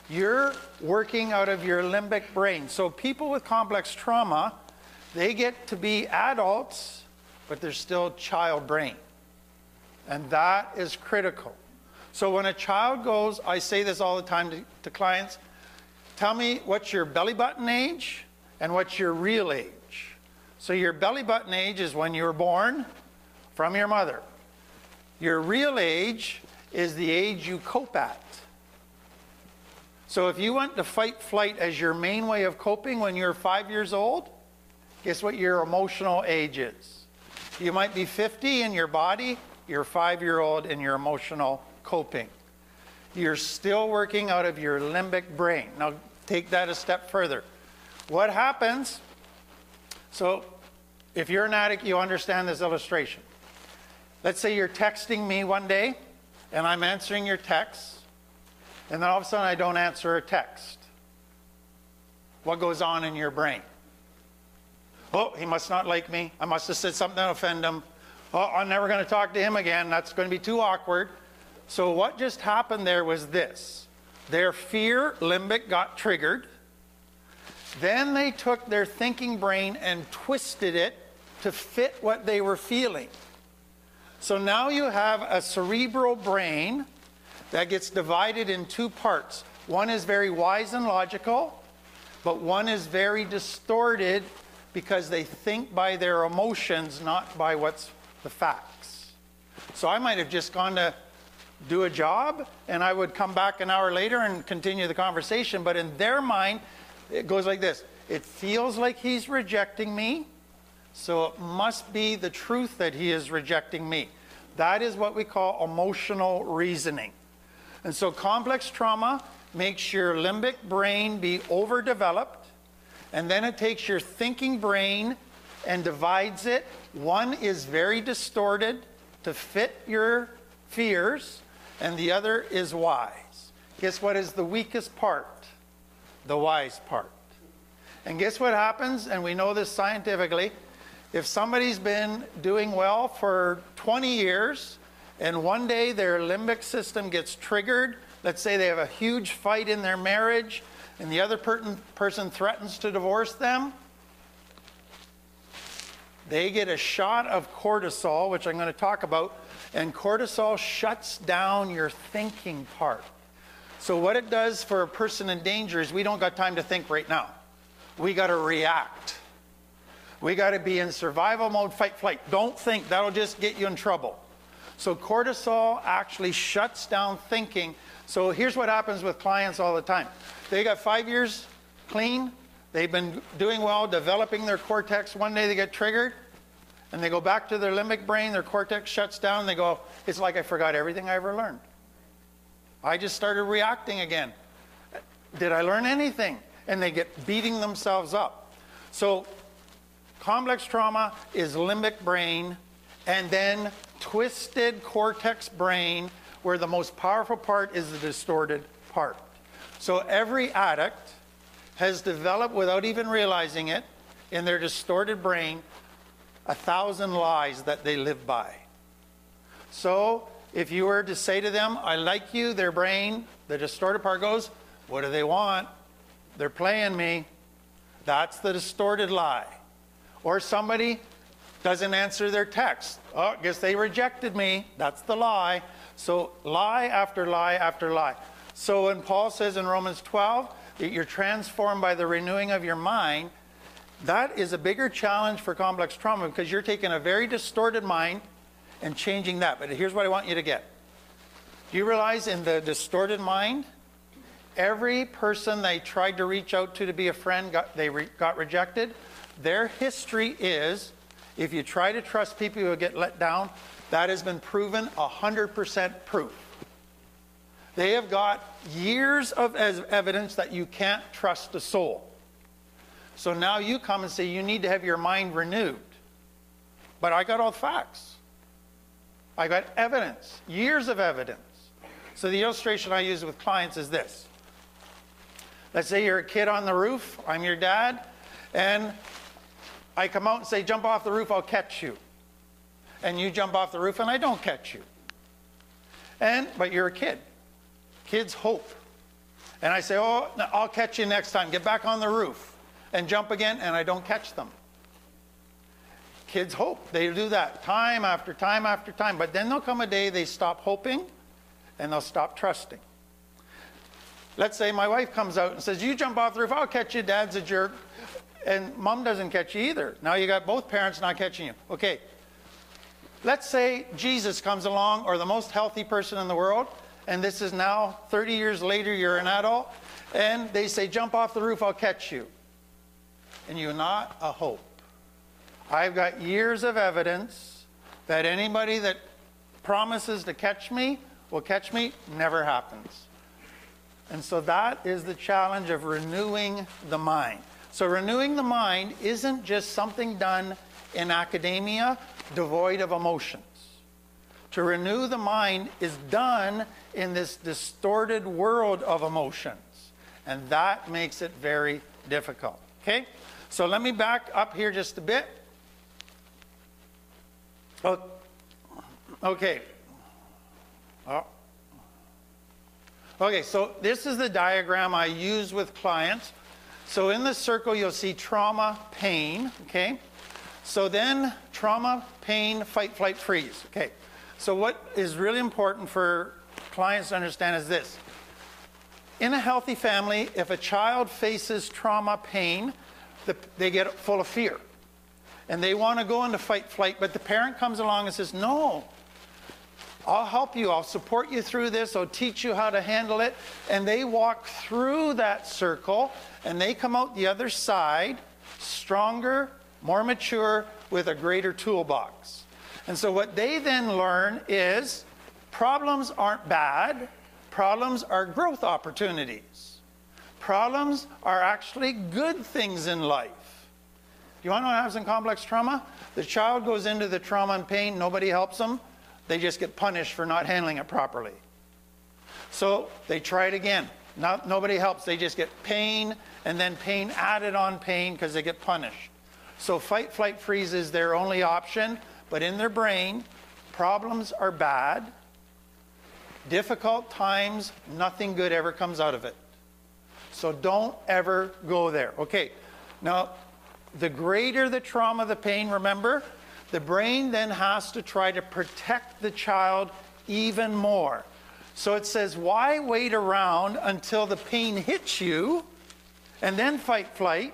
you're working out of your limbic brain. So people with complex trauma, they get to be adults, but they're still child brain. And that is critical. So when a child goes, I say this all the time to clients, tell me what's your belly button age and what's your real age. So your belly button age is when you were born from your mother. Your real age is the age you cope at. So if you went to fight flight as your main way of coping when you're 5 years old, guess what your emotional age is? You might be 50 in your body, you're a 5-year-old in your emotional coping. You're still working out of your limbic brain. Now take that a step further. What happens, so if you're an addict, you understand this illustration. Let's say you're texting me one day, and I'm answering your text, and then all of a sudden I don't answer a text. What goes on in your brain? Oh, he must not like me. I must have said something to offend him. Oh, I'm never going to talk to him again. That's going to be too awkward. So what just happened there was this. Their fear limbic got triggered. Then they took their thinking brain and twisted it to fit what they were feeling. So now you have a cerebral brain that gets divided in two parts. One is very wise and logical, but one is very distorted because they think by their emotions, not by what's the facts. So I might have just gone to do a job, and I would come back an hour later and continue the conversation, but in their mind, it goes like this. It feels like he's rejecting me, so it must be the truth that he is rejecting me. That is what we call emotional reasoning. And so complex trauma makes your limbic brain be overdeveloped, and then it takes your thinking brain and divides it. One is very distorted to fit your fears, and the other is wise. Guess what is the weakest part? The wise part. And guess what happens? And we know this scientifically. If somebody's been doing well for 20 years, and one day their limbic system gets triggered, let's say they have a huge fight in their marriage, and the other person threatens to divorce them, they get a shot of cortisol, which I'm going to talk about, and cortisol shuts down your thinking part. So what it does for a person in danger is we don't got time to think right now. We got to react. We got to be in survival mode, fight, flight. Don't think. That'll just get you in trouble. So cortisol actually shuts down thinking. So here's what happens with clients all the time. They got 5 years clean. They've been doing well, developing their cortex. One day they get triggered, and they go back to their limbic brain. Their cortex shuts down, and they go, it's like I forgot everything I ever learned. I just started reacting again. Did I learn anything? And they get beating themselves up. So complex trauma is limbic brain, and then twisted cortex brain, where the most powerful part is the distorted part. So every addict has developed, without even realizing it, in their distorted brain, 1,000 lies that they live by. So if you were to say to them, I like you, their brain, the distorted part goes, what do they want? They're playing me. That's the distorted lie. Or somebody doesn't answer their text. Oh, I guess they rejected me. That's the lie. So lie after lie after lie. So when Paul says in Romans 12 that you're transformed by the renewing of your mind, that is a bigger challenge for complex trauma, because you're taking a very distorted mind and changing that. But here's what I want you to get. Do you realize in the distorted mind, every person they tried to reach out to be a friend, got rejected? Their history is, if you try to trust people, you will get let down. That has been proven, 100% proof. They have got years of evidence that you can't trust a soul. So now you come and say you need to have your mind renewed. But I got all the facts. I got evidence, years of evidence. So the illustration I use with clients is this. Let's say you're a kid on the roof, I'm your dad, and I come out and say, jump off the roof, I'll catch you. And you jump off the roof and I don't catch you. But you're a kid. Kids hope. And I say, oh, I'll catch you next time. Get back on the roof and jump again, and I don't catch them. Kids hope. They do that time after time after time. But then there'll come a day they stop hoping and they'll stop trusting. Let's say my wife comes out and says, you jump off the roof, I'll catch you, Dad's a jerk. And Mom doesn't catch you either. Now you got both parents not catching you. Okay. Let's say Jesus comes along, or the most healthy person in the world, and this is now 30 years later, you're an adult, and they say, jump off the roof, I'll catch you. And you're not a hope. I've got years of evidence that anybody that promises to catch me will catch me. Never happens. And so that is the challenge of renewing the mind. So renewing the mind isn't just something done in academia devoid of emotions. To renew the mind is done in this distorted world of emotions. And that makes it very difficult. Okay? So let me back up here just a bit. Okay. Okay, so this is the diagram I use with clients. So in the circle, you'll see trauma, pain, okay? So then trauma, pain, fight, flight, freeze, okay? So what is really important for clients to understand is this. In a healthy family, if a child faces trauma, pain, they get full of fear. And they want to go into fight, flight, but the parent comes along and says, no, I'll help you. I'll support you through this. I'll teach you how to handle it. And they walk through that circle, and they come out the other side stronger, more mature, with a greater toolbox. And so what they then learn is problems aren't bad. Problems are growth opportunities. Problems are actually good things in life. Do you want to know what happens in complex trauma? The child goes into the trauma and pain. Nobody helps them. They just get punished for not handling it properly. So they try it again. Nobody helps. They just get pain, and then pain added on pain because they get punished. So fight, flight, freeze is their only option. But in their brain, problems are bad. Difficult times, nothing good ever comes out of it. So don't ever go there. Okay, now the greater the trauma, the pain, remember, the brain then has to try to protect the child even more. So it says, why wait around until the pain hits you and then fight, flight?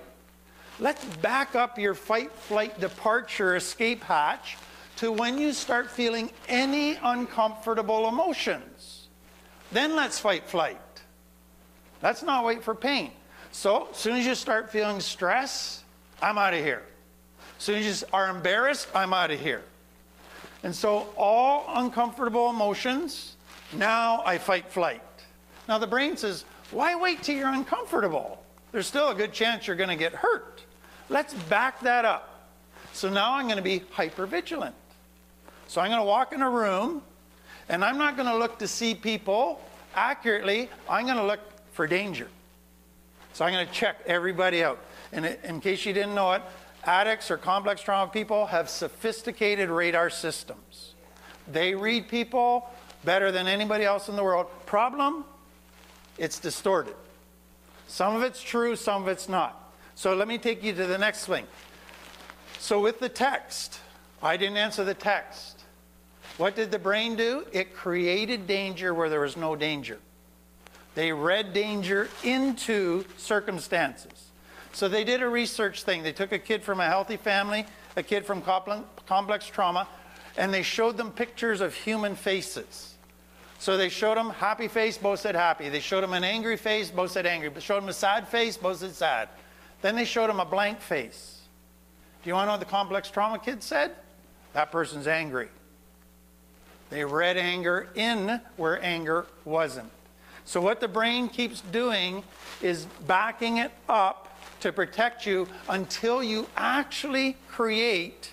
Let's back up your fight, flight, departure, escape hatch to when you start feeling any uncomfortable emotions. Then let's fight, flight. Let's not wait for pain. So as soon as you start feeling stress, I'm out of here. As soon as you are embarrassed, I'm out of here. And so all uncomfortable emotions, now I fight, flight. Now the brain says, why wait till you're uncomfortable? There's still a good chance you're going to get hurt. Let's back that up. So now I'm going to be hypervigilant. So I'm going to walk in a room, and I'm not going to look to see people accurately. I'm going to look for danger. So I'm going to check everybody out. And in case you didn't know it, addicts or complex trauma people have sophisticated radar systems. They read people better than anybody else in the world. Problem? It's distorted. Some of it's true, some of it's not. So let me take you to the next thing. So with the text, I didn't answer the text. What did the brain do? It created danger where there was no danger. They read danger into circumstances. So they did a research thing. They took a kid from a healthy family, a kid from complex trauma, and they showed them pictures of human faces. So they showed them happy face, both said happy. They showed them an angry face, both said angry. They showed them a sad face, both said sad. Then they showed them a blank face. Do you want to know what the complex trauma kid said? That person's angry. They read anger in where anger wasn't. So what the brain keeps doing is backing it up to protect you until you actually create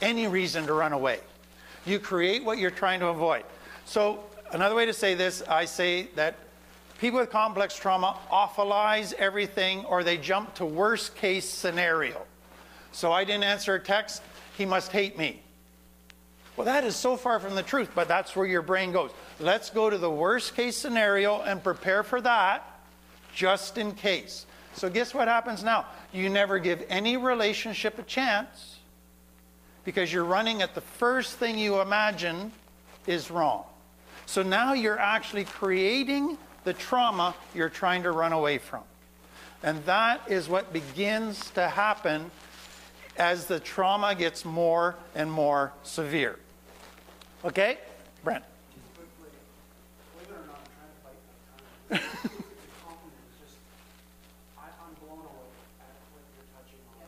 any reason to run away. You create what you're trying to avoid. So another way to say this, I say that people with complex trauma awfulize everything, or they jump to worst case scenario. So I didn't answer a text, he must hate me. Well, that is so far from the truth, but that's where your brain goes. Let's go to the worst case scenario and prepare for that just in case. So guess what happens now? You never give any relationship a chance because you're running at the first thing you imagine is wrong. So now you're actually creating the trauma you're trying to run away from. And that is what begins to happen as the trauma gets more and more severe. Okay? Brent. Quickly, believe it or not, I'm trying to bite my tongue. It's a compliment. It's just, I'm blown away at what you're touching on.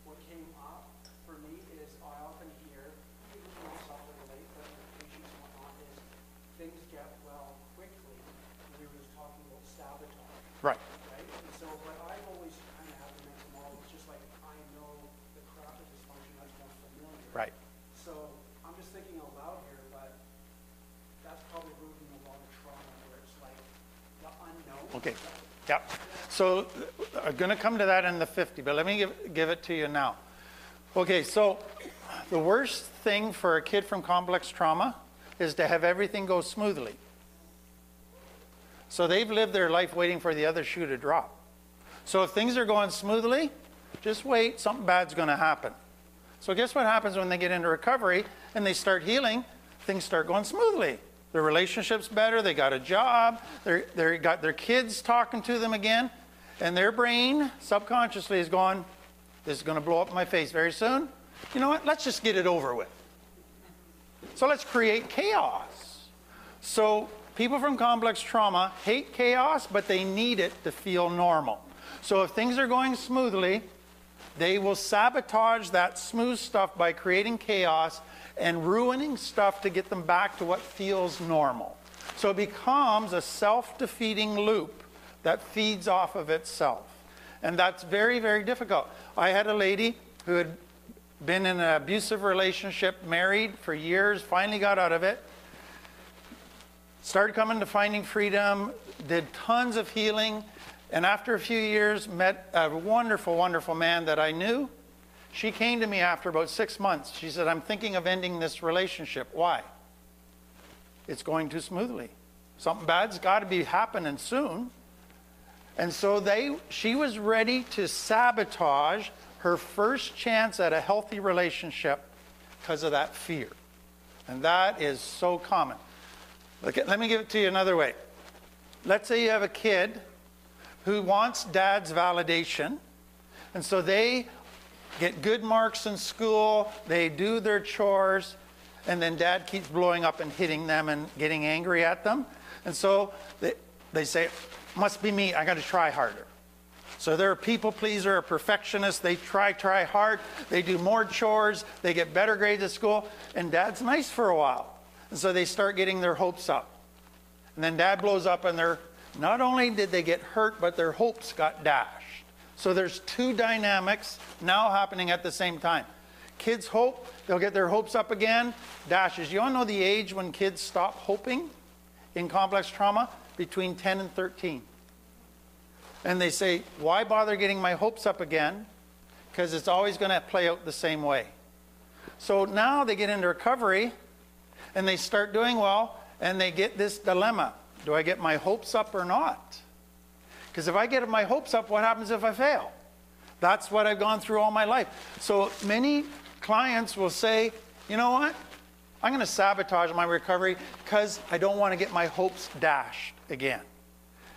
What came up for me is I often hear, people who myself relate, but their patients and whatnot, is things get well quickly. We were just talking about sabotage. Right. Right? And so, but I've always kind of had the mental model, it's just like, I know the crap of dysfunction that's more familiar. Right. So I'm just thinking out loud here, but that's probably rooting a lot of trauma where it's like the unknown. Okay. Yep. So I'm going to come to that in the 50, but let me give it to you now. Okay, so the worst thing for a kid from complex trauma is to have everything go smoothly. So they've lived their life waiting for the other shoe to drop. So if things are going smoothly, just wait, something bad's going to happen. So guess what happens when they get into recovery and they start healing? Things start going smoothly. Their relationship's better, they got a job, they got their kids talking to them again, and their brain subconsciously is going, this is going to blow up in my face very soon. You know what? Let's just get it over with. So let's create chaos. So people from complex trauma hate chaos, but they need it to feel normal. So if things are going smoothly, they will sabotage that smooth stuff by creating chaos and ruining stuff to get them back to what feels normal. So it becomes a self-defeating loop that feeds off of itself. And that's very, very difficult. I had a lady who had been in an abusive relationship, married for years, finally got out of it, started coming to Finding Freedom, did tons of healing, and after a few years met a wonderful, wonderful man that I knew. She came to me after about 6 months. She said, I'm thinking of ending this relationship. Why? It's going too smoothly. Something bad's got to be happening soon. And so she was ready to sabotage her first chance at a healthy relationship because of that fear. And that is so common. Let me give it to you another way. Let's say you have a kid who wants dad's validation, and so they get good marks in school, they do their chores, and then dad keeps blowing up and hitting them and getting angry at them. And so they say, must be me, I got to try harder. So they're a people pleaser, a perfectionist, they try hard, they do more chores, they get better grades at school, and dad's nice for a while. And so they start getting their hopes up. And then dad blows up and not only did they get hurt, but their hopes got dashed. So there's two dynamics now happening at the same time. Kids hope, they'll get their hopes up again, dashes. You all know the age when kids stop hoping in complex trauma? Between 10 and 13. And they say, why bother getting my hopes up again? Because it's always going to play out the same way. So now they get into recovery and they start doing well and they get this dilemma. Do I get my hopes up or not? Because if I get my hopes up, what happens if I fail? That's what I've gone through all my life. So many clients will say, you know what? I'm going to sabotage my recovery because I don't want to get my hopes dashed again.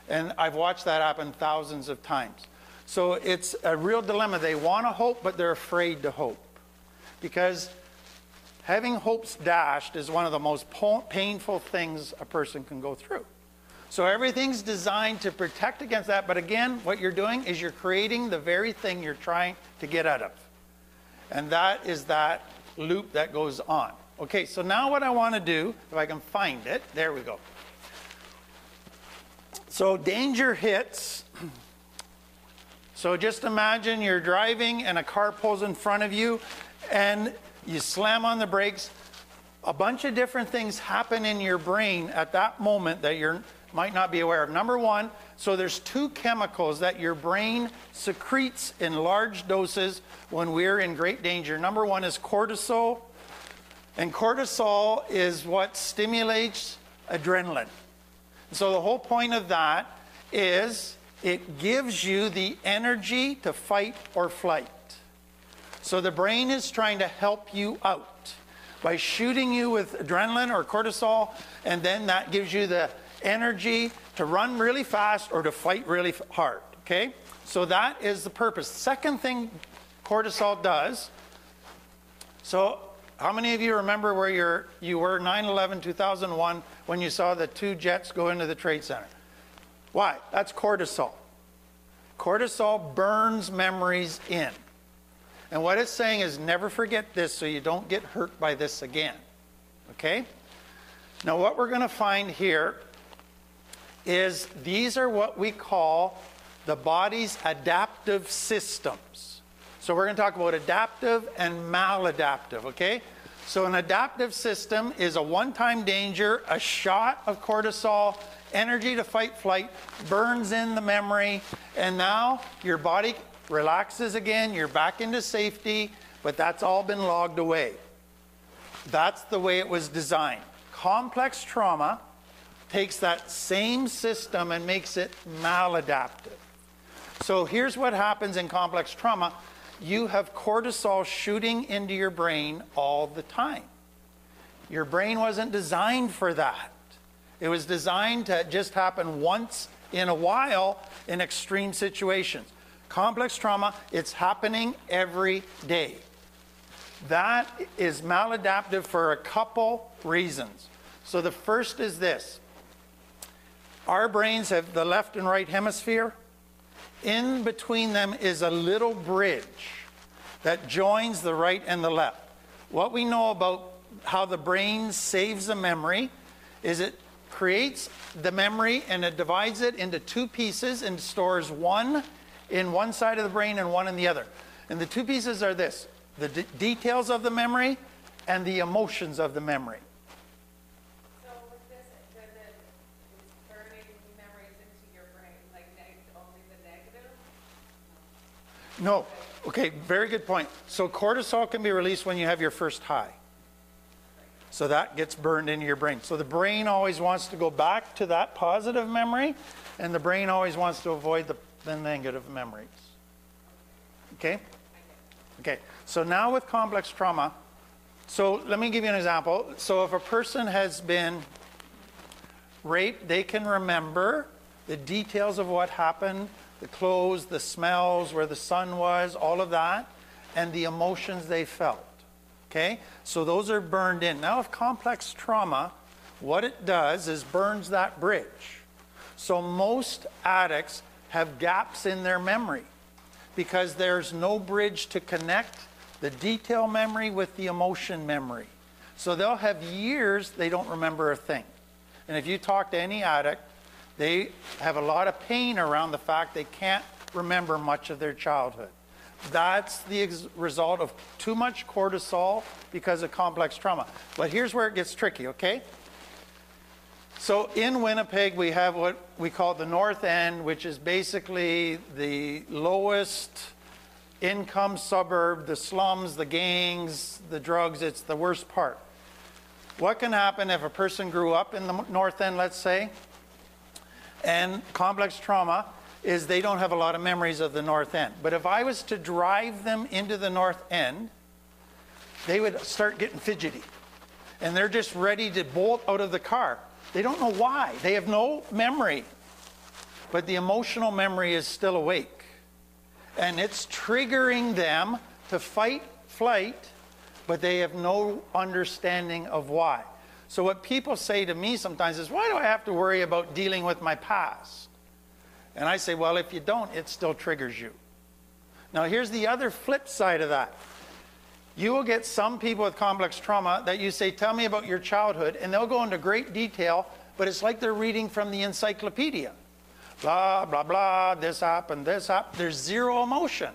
And I've watched that happen thousands of times. So it's a real dilemma. They want to hope, but they're afraid to hope. Because having hopes dashed is one of the most painful things a person can go through. So everything's designed to protect against that. But again, what you're doing is you're creating the very thing you're trying to get out of. And that is that loop that goes on. Okay, so now what I want to do, if I can find it, there we go. So danger hits. So just imagine you're driving and a car pulls in front of you and you slam on the brakes. A bunch of different things happen in your brain at that moment that you're might not be aware of. Number one, so there's two chemicals that your brain secretes in large doses when we're in great danger. Number one is cortisol, and cortisol is what stimulates adrenaline. So the whole point of that is it gives you the energy to fight or flight. So the brain is trying to help you out by shooting you with adrenaline or cortisol, and then that gives you the energy to run really fast or to fight really hard, okay? So that is the purpose. Second thing cortisol does, so how many of you remember where you were 9/11, 2001 when you saw the two jets go into the Trade Center? Why? That's cortisol. Cortisol burns memories in. And what it's saying is never forget this so you don't get hurt by this again. Okay? Now what we're going to find here is these are what we call the body's adaptive systems. So we're going to talk about adaptive and maladaptive, okay? So an adaptive system is a one-time danger, a shot of cortisol, energy to fight, flight, burns in the memory, and now your body relaxes again, you're back into safety, but that's all been logged away. That's the way it was designed. Complex trauma takes that same system and makes it maladaptive. So here's what happens in complex trauma. You have cortisol shooting into your brain all the time. Your brain wasn't designed for that. It was designed to just happen once in a while in extreme situations. Complex trauma, it's happening every day. That is maladaptive for a couple reasons. So the first is this. Our brains have the left and right hemisphere. In between them is a little bridge that joins the right and the left. What we know about how the brain saves a memory is it creates the memory and it divides it into two pieces and stores one in one side of the brain and one in the other. And the two pieces are this, the details of the memory and the emotions of the memory. So with this, it's burning memories into your brain, like only the negative? No. Okay, very good point. So cortisol can be released when you have your first high. So that gets burned into your brain. So the brain always wants to go back to that positive memory, and the brain always wants to avoid the negative memories. Okay? Okay, so now with complex trauma, so let me give you an example. So if a person has been raped, they can remember the details of what happened, the clothes, the smells, where the sun was, all of that, and the emotions they felt. Okay? So those are burned in. Now with complex trauma, what it does is burns that bridge. So most addicts have gaps in their memory because there's no bridge to connect the detail memory with the emotion memory. So they'll have years they don't remember a thing. And if you talk to any addict, they have a lot of pain around the fact they can't remember much of their childhood. That's the result of too much cortisol because of complex trauma. But here's where it gets tricky, okay? So in Winnipeg, we have what we call the North End, which is basically the lowest income suburb, the slums, the gangs, the drugs. It's the worst part. What can happen if a person grew up in the North End, let's say, and complex trauma is they don't have a lot of memories of the North End. But if I was to drive them into the North End, they would start getting fidgety. And they're just ready to bolt out of the car. They don't know why. They have no memory. But the emotional memory is still awake. And it's triggering them to fight, flight, but they have no understanding of why. So what people say to me sometimes is, why do I have to worry about dealing with my past? And I say, well, if you don't, it still triggers you. Now here's the other flip side of that. You will get some people with complex trauma that you say, tell me about your childhood, and they'll go into great detail, but it's like they're reading from the encyclopedia. Blah, blah, blah, this happened, this happened. There's zero emotion.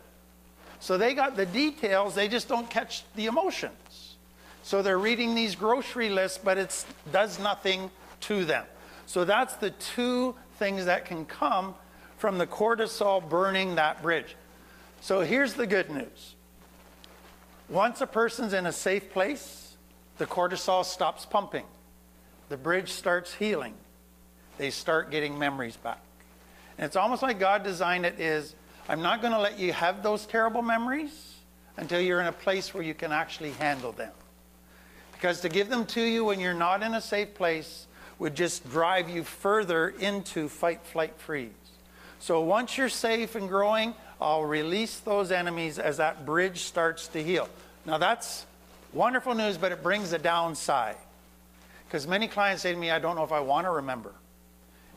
So they got the details, they just don't catch the emotions. So they're reading these grocery lists, but it does nothing to them. So that's the two things that can come from the cortisol burning that bridge. So here's the good news. Once a person's in a safe place, the cortisol stops pumping. The bridge starts healing. They start getting memories back. And it's almost like God designed it is, I'm not going to let you have those terrible memories until you're in a place where you can actually handle them. Because to give them to you when you're not in a safe place would just drive you further into fight, flight, freeze. So once you're safe and growing, I'll release those enemies as that bridge starts to heal. Now that's wonderful news, but it brings a downside. Because many clients say to me, I don't know if I want to remember.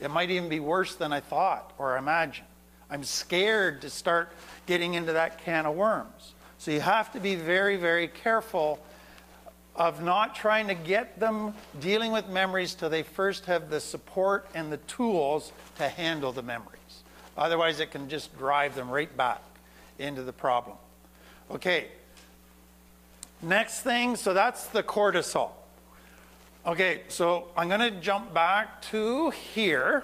It might even be worse than I thought or imagined. I'm scared to start getting into that can of worms. So you have to be very, very careful of not trying to get them dealing with memories till they first have the support and the tools to handle the memories. Otherwise, it can just drive them right back into the problem. Okay. Next thing, so that's the cortisol. Okay, so I'm going to jump back to here.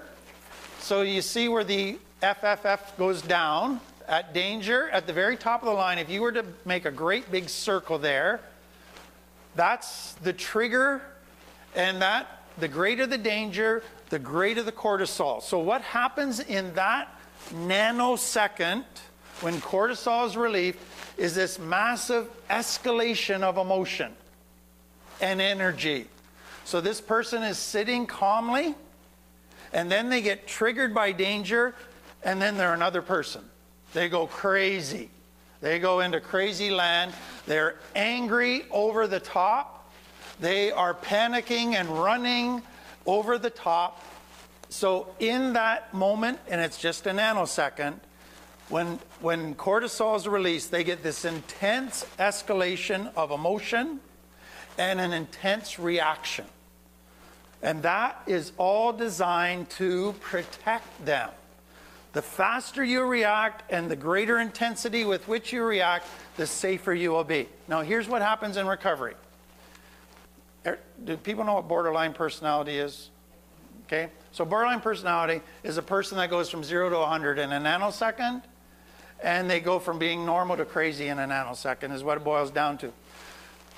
So you see where the FFF goes down at danger at the very top of the line. If you were to make a great big circle there, that's the trigger, and that the greater the danger, the greater the cortisol. So what happens in that nanosecond when cortisol is released is this massive escalation of emotion and energy. So this person is sitting calmly, and then they get triggered by danger, and then they're another person. They go crazy. They go into crazy land. They're angry over the top. They are panicking and running over the top. So in that moment, and it's just a nanosecond, when cortisol is released, they get this intense escalation of emotion and an intense reaction. And that is all designed to protect them. The faster you react and the greater intensity with which you react, the safer you will be. Now, here's what happens in recovery. Do people know what borderline personality is? Okay, so borderline personality is a person that goes from 0 to 100 in a nanosecond, and they go from being normal to crazy in a nanosecond is what it boils down to.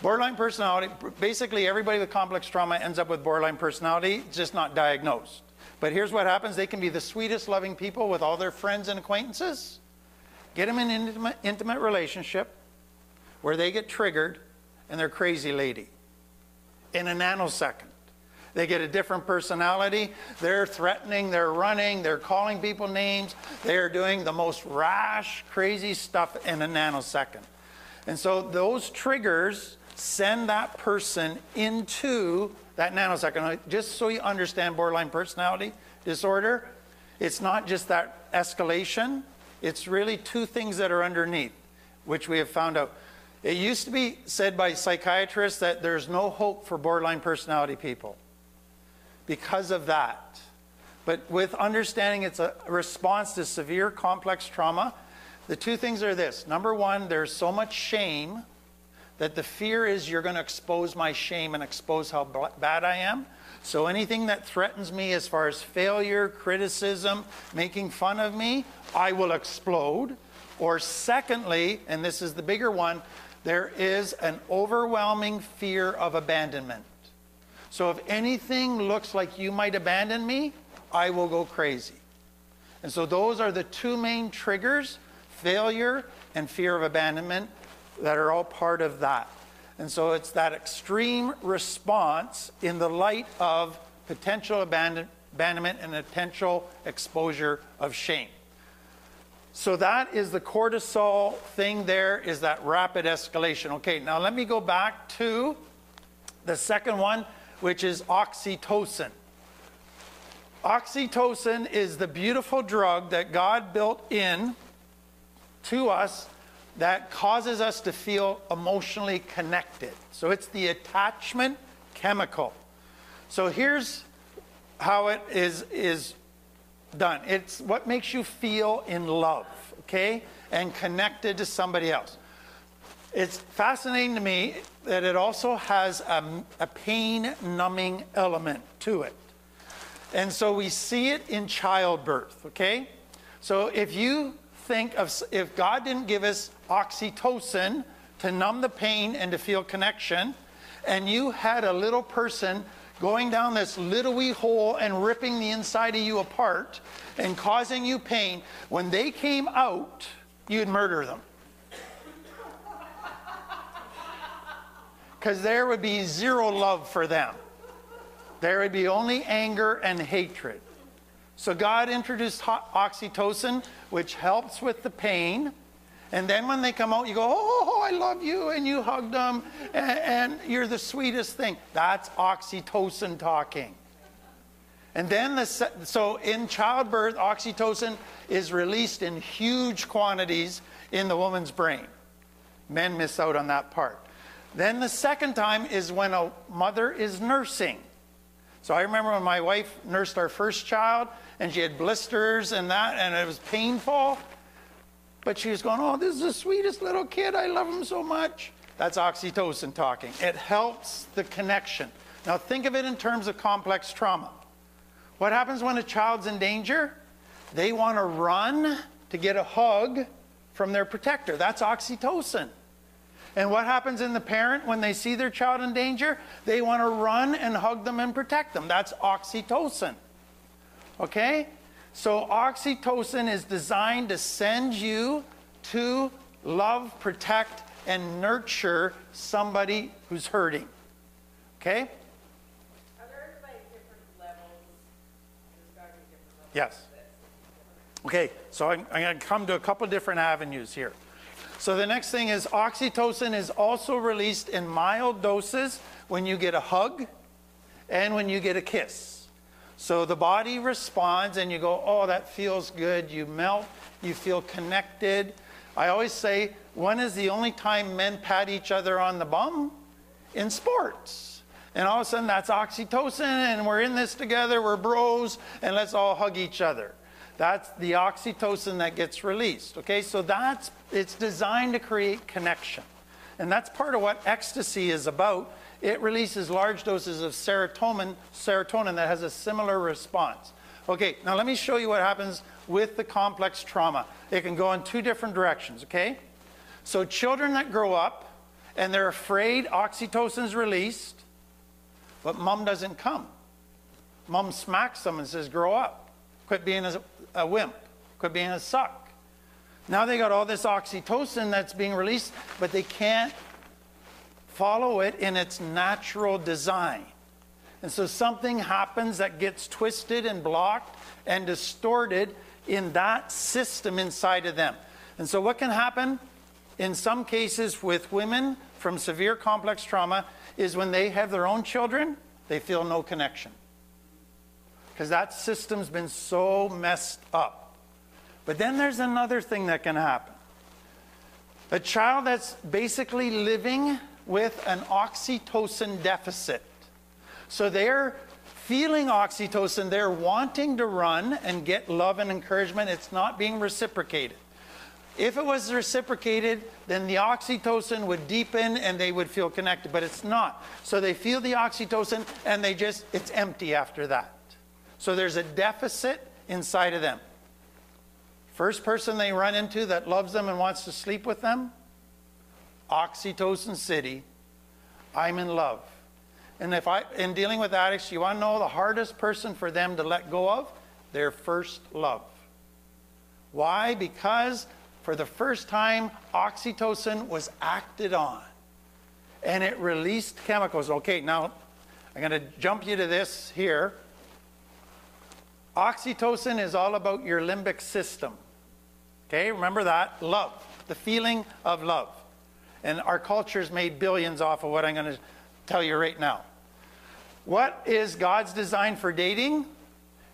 Borderline personality, basically everybody with complex trauma ends up with borderline personality, just not diagnosed. But here's what happens. They can be the sweetest, loving people with all their friends and acquaintances. Get them in an intimate relationship where they get triggered and they're crazy lady in a nanosecond. They get a different personality. They're threatening, they're running, they're calling people names. They're doing the most rash, crazy stuff in a nanosecond. And so those triggers send that person into that nanosecond. Just so you understand borderline personality disorder, it's not just that escalation. It's really two things that are underneath, which we have found out. It used to be said by psychiatrists that there's no hope for borderline personality people because of that. But with understanding it's a response to severe complex trauma, the two things are this. Number one, there's so much shame that the fear is you're going to expose my shame and expose how bad I am. So anything that threatens me as far as failure, criticism, making fun of me, I will explode. Or secondly, and this is the bigger one, there is an overwhelming fear of abandonment. So if anything looks like you might abandon me, I will go crazy. And so those are the two main triggers, failure and fear of abandonment, that are all part of that. And so it's that extreme response in the light of potential abandonment and potential exposure of shame. So that is the cortisol thing there, is that rapid escalation. Okay, now let me go back to the second one, which is oxytocin. Oxytocin is the beautiful drug that God built in to us that causes us to feel emotionally connected. So it's the attachment chemical. So here's how it is done. It's what makes you feel in love, okay, and connected to somebody else. It's fascinating to me that it also has a pain-numbing element to it. And so we see it in childbirth, okay? So if you think of, if God didn't give us oxytocin to numb the pain and to feel connection, and you had a little person going down this little wee hole and ripping the inside of you apart and causing you pain, when they came out, you'd murder them. Because there would be zero love for them. There would be only anger and hatred. So God introduced oxytocin, which helps with the pain. And then when they come out, you go, oh, I love you, and you hug them, and you're the sweetest thing. That's oxytocin talking. And then, so in childbirth, oxytocin is released in huge quantities in the woman's brain. Men miss out on that part. Then the second time is when a mother is nursing. So I remember when my wife nursed our first child, and she had blisters and that, and it was painful. But she was going, oh, this is the sweetest little kid. I love him so much. That's oxytocin talking. It helps the connection. Now think of it in terms of complex trauma. What happens when a child's in danger? They want to run to get a hug from their protector. That's oxytocin. And what happens in the parent when they see their child in danger? They want to run and hug them and protect them. That's oxytocin. Okay? So oxytocin is designed to send you to love, protect, and nurture somebody who's hurting. Okay? Are there like different levels? There's got to be different levels. Yes. Okay, so I'm going to come to a couple different avenues here. So the next thing is oxytocin is also released in mild doses when you get a hug and when you get a kiss. So the body responds and you go, oh, that feels good. You melt, you feel connected. I always say, when is the only time men pat each other on the bum? In sports. And all of a sudden that's oxytocin and we're in this together, we're bros, and let's all hug each other. That's the oxytocin that gets released. Okay, so it's designed to create connection. And that's part of what ecstasy is about. It releases large doses of serotonin that has a similar response. Okay, now let me show you what happens with the complex trauma. It can go in two different directions, okay? So children that grow up and they're afraid oxytocin is released, but mom doesn't come. Mom smacks them and says, grow up. Quit being a wimp. Quit being a suck. Now they got all this oxytocin that's being released, but they can't follow it in its natural design. And so something happens that gets twisted and blocked and distorted in that system inside of them. And so what can happen in some cases with women from severe complex trauma is when they have their own children, they feel no connection. Because that system's been so messed up. But then there's another thing that can happen. A child that's basically living with an oxytocin deficit. So they're feeling oxytocin, they're wanting to run and get love and encouragement. It's not being reciprocated. If it was reciprocated, then the oxytocin would deepen and they would feel connected, but it's not. So they feel the oxytocin and it's empty after that. So there's a deficit inside of them. First person they run into that loves them and wants to sleep with them, oxytocin city, I'm in love. And in dealing with addicts, you want to know the hardest person for them to let go of? Their first love. Why? Because for the first time, oxytocin was acted on. And it released chemicals. Okay, now I'm going to jump you to this here. Oxytocin is all about your limbic system. Okay, remember that? Love. The feeling of love. And our culture's made billions off of what I'm going to tell you right now. What is God's design for dating?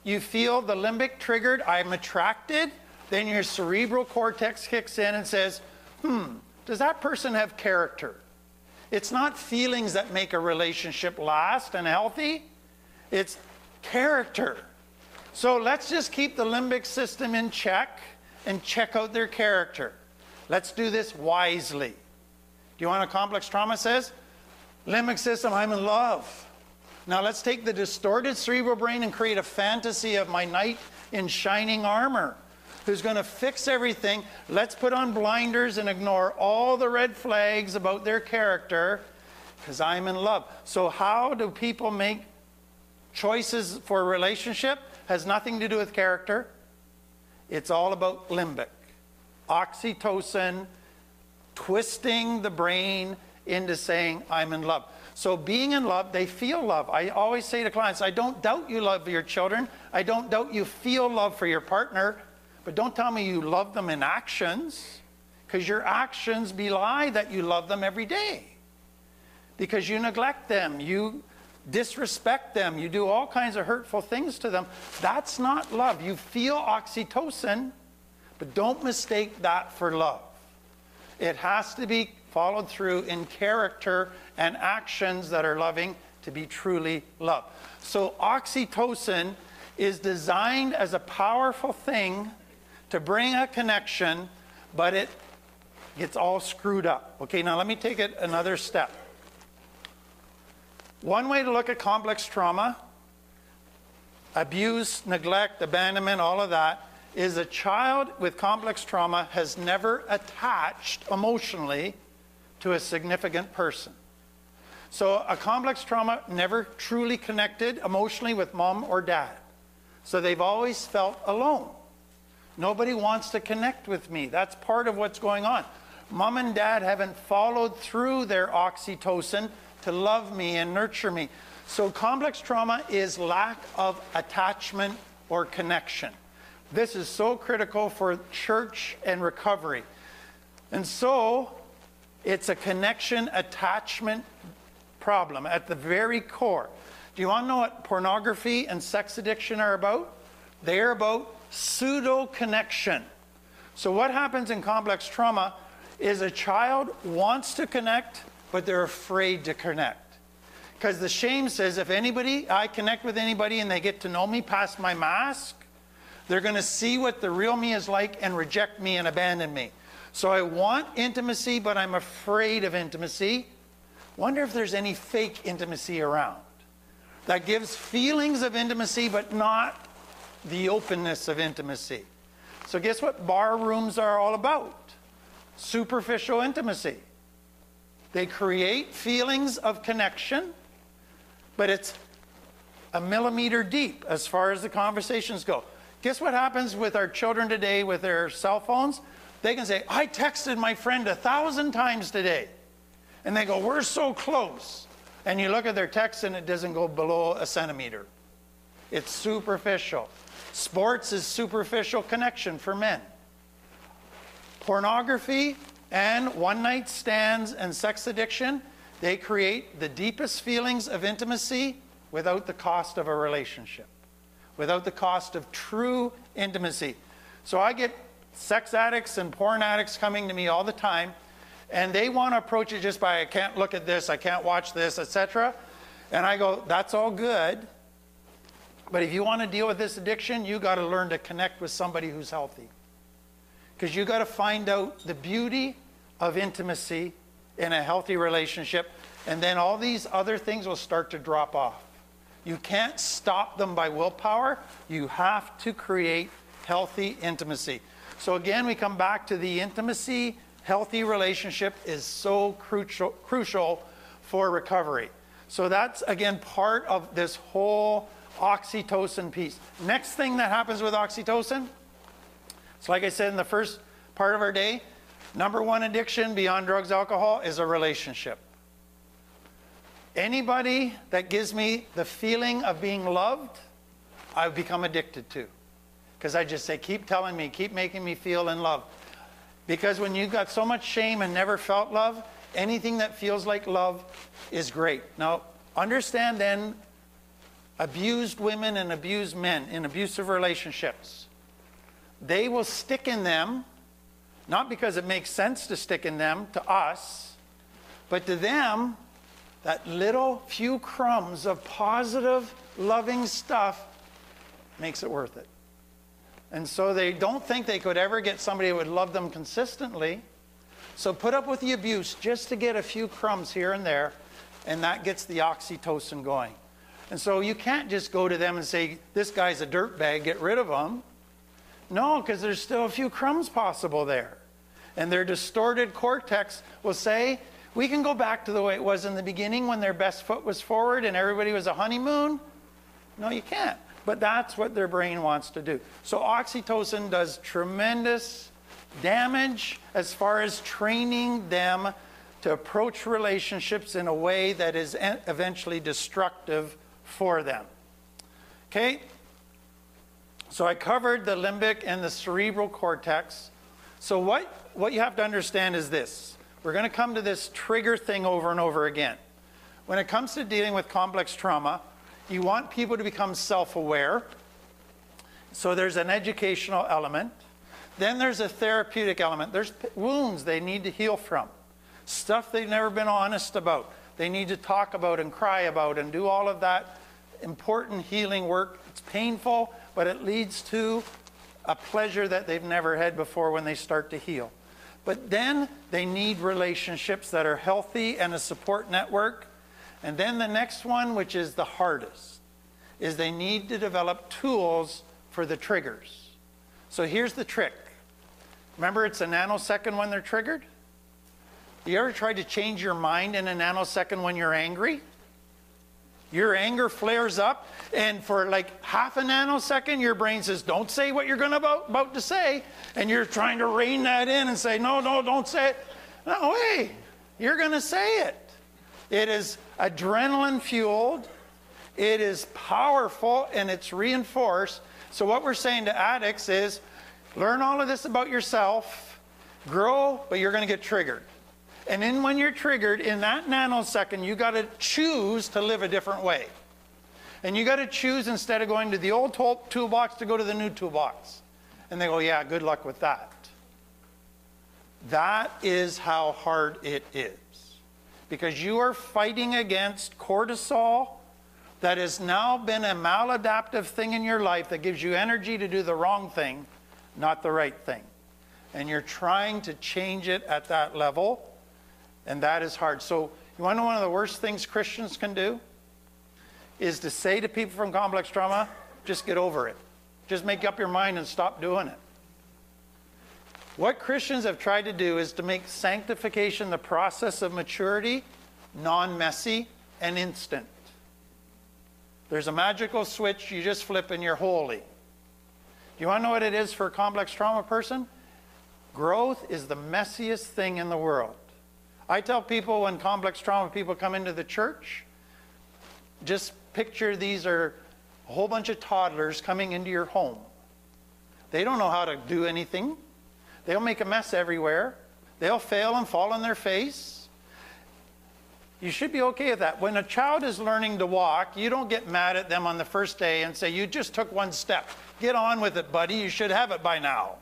You feel the limbic triggered, I'm attracted. Then your cerebral cortex kicks in and says, does that person have character? It's not feelings that make a relationship last and healthy. It's character. So let's just keep the limbic system in check and check out their character. Let's do this wisely. Do you want a complex trauma says? Limbic system, I'm in love. Now let's take the distorted cerebral brain and create a fantasy of my knight in shining armor who's going to fix everything. Let's put on blinders and ignore all the red flags about their character because I'm in love. So how do people make choices for a relationship? Has nothing to do with character. It's all about limbic. Oxytocin, twisting the brain into saying, I'm in love. So being in love, they feel love. I always say to clients, I don't doubt you love your children. I don't doubt you feel love for your partner. But don't tell me you love them in actions, because your actions belie that you love them every day. Because you neglect them, you disrespect them, you do all kinds of hurtful things to them. That's not love. You feel oxytocin, but don't mistake that for love. It has to be followed through in character and actions that are loving to be truly love. So oxytocin is designed as a powerful thing to bring a connection, but it gets all screwed up. Okay, now let me take it another step. One way to look at complex trauma, abuse, neglect, abandonment, all of that, is a child with complex trauma has never attached emotionally to a significant person. So a complex trauma never truly connected emotionally with mom or dad. So they've always felt alone. Nobody wants to connect with me. That's part of what's going on. Mom and dad haven't followed through their oxytocin to love me and nurture me. So complex trauma is lack of attachment or connection. This is so critical for church and recovery. And so it's a connection attachment problem at the very core. Do you want to know what pornography and sex addiction are about? They are about pseudo connection. So what happens in complex trauma is a child wants to connect, but they're afraid to connect. Because the shame says if I connect with anybody and they get to know me past my mask, they're going to see what the real me is like and reject me and abandon me. So I want intimacy, but I'm afraid of intimacy. Wonder if there's any fake intimacy around that gives feelings of intimacy, but not the openness of intimacy. So guess what bar rooms are all about? Superficial intimacy. They create feelings of connection, but it's a millimeter deep as far as the conversations go. Guess what happens with our children today with their cell phones? They can say, I texted my friend 1,000 times today. And they go, we're so close. And you look at their text and it doesn't go below a centimeter. It's superficial. Sports is superficial connection for men. Pornography and one-night stands and sex addiction, they create the deepest feelings of intimacy without the cost of a relationship, without the cost of true intimacy. So I get sex addicts and porn addicts coming to me all the time, and they want to approach it just by, I can't look at this, I can't watch this, etc. And I go, that's all good, but if you want to deal with this addiction, you got to learn to connect with somebody who's healthy. Because you got to find out the beauty of intimacy in a healthy relationship, and then all these other things will start to drop off. You can't stop them by willpower. You have to create healthy intimacy. So again, we come back to the intimacy. Healthy relationship is so crucial for recovery. So that's, again, part of this whole oxytocin piece. Next thing that happens with oxytocin, it's like I said in the first part of our day, number one addiction beyond drugs, alcohol is a relationship. Anybody that gives me the feeling of being loved, I've become addicted to. Because I just say, keep telling me, keep making me feel in love. Because when you've got so much shame and never felt love, anything that feels like love is great. Now, understand then, abused women and abused men in abusive relationships, they will stick in them, not because it makes sense to stick in them, to us, but to them, that little few crumbs of positive, loving stuff makes it worth it. And so they don't think they could ever get somebody who would love them consistently. So put up with the abuse just to get a few crumbs here and there, and that gets the oxytocin going. And so you can't just go to them and say, this guy's a dirtbag, get rid of him. No, because there's still a few crumbs possible there. And their distorted cortex will say, we can go back to the way it was in the beginning when their best foot was forward and everybody was a honeymoon. No, you can't. But that's what their brain wants to do. So oxytocin does tremendous damage as far as training them to approach relationships in a way that is eventually destructive for them. Okay? So I covered the limbic and the cerebral cortex. So what you have to understand is this. We're going to come to this trigger thing over and over again. When it comes to dealing with complex trauma, you want people to become self-aware. So there's an educational element. Then there's a therapeutic element. There's wounds they need to heal from. Stuff they've never been honest about. They need to talk about and cry about and do all of that important healing work. It's painful, but it leads to a pleasure that they've never had before when they start to heal. But then they need relationships that are healthy and a support network. And then the next one, which is the hardest, is they need to develop tools for the triggers. So here's the trick. Remember, it's a nanosecond when they're triggered? You ever tried to change your mind in a nanosecond when you're angry? Your anger flares up, and for like half a nanosecond, your brain says, don't say what you're about to say. And you're trying to rein that in and say, no, don't say it. No way. You're going to say it. It is adrenaline fueled. It is powerful, and it's reinforced. So what we're saying to addicts is, learn all of this about yourself, grow, but you're going to get triggered. And then when you're triggered, in that nanosecond, you got to choose to live a different way. And you got to choose, instead of going to the old toolbox, to go to the new toolbox. And they go, yeah, good luck with that. That is how hard it is. Because you are fighting against cortisol that has now been a maladaptive thing in your life that gives you energy to do the wrong thing, not the right thing. And you're trying to change it at that level. And that is hard. So you want to know one of the worst things Christians can do? Is to say to people from complex trauma, just get over it. Just make up your mind and stop doing it. What Christians have tried to do is to make sanctification, the process of maturity, non-messy and instant. There's a magical switch you just flip and you're holy. You want to know what it is for a complex trauma person? Growth is the messiest thing in the world. I tell people when complex trauma people come into the church, just picture these are a whole bunch of toddlers coming into your home. They don't know how to do anything. They'll make a mess everywhere. They'll fail and fall on their face. You should be okay with that. When a child is learning to walk, you don't get mad at them on the first day and say, you just took one step. Get on with it, buddy. You should have it by now.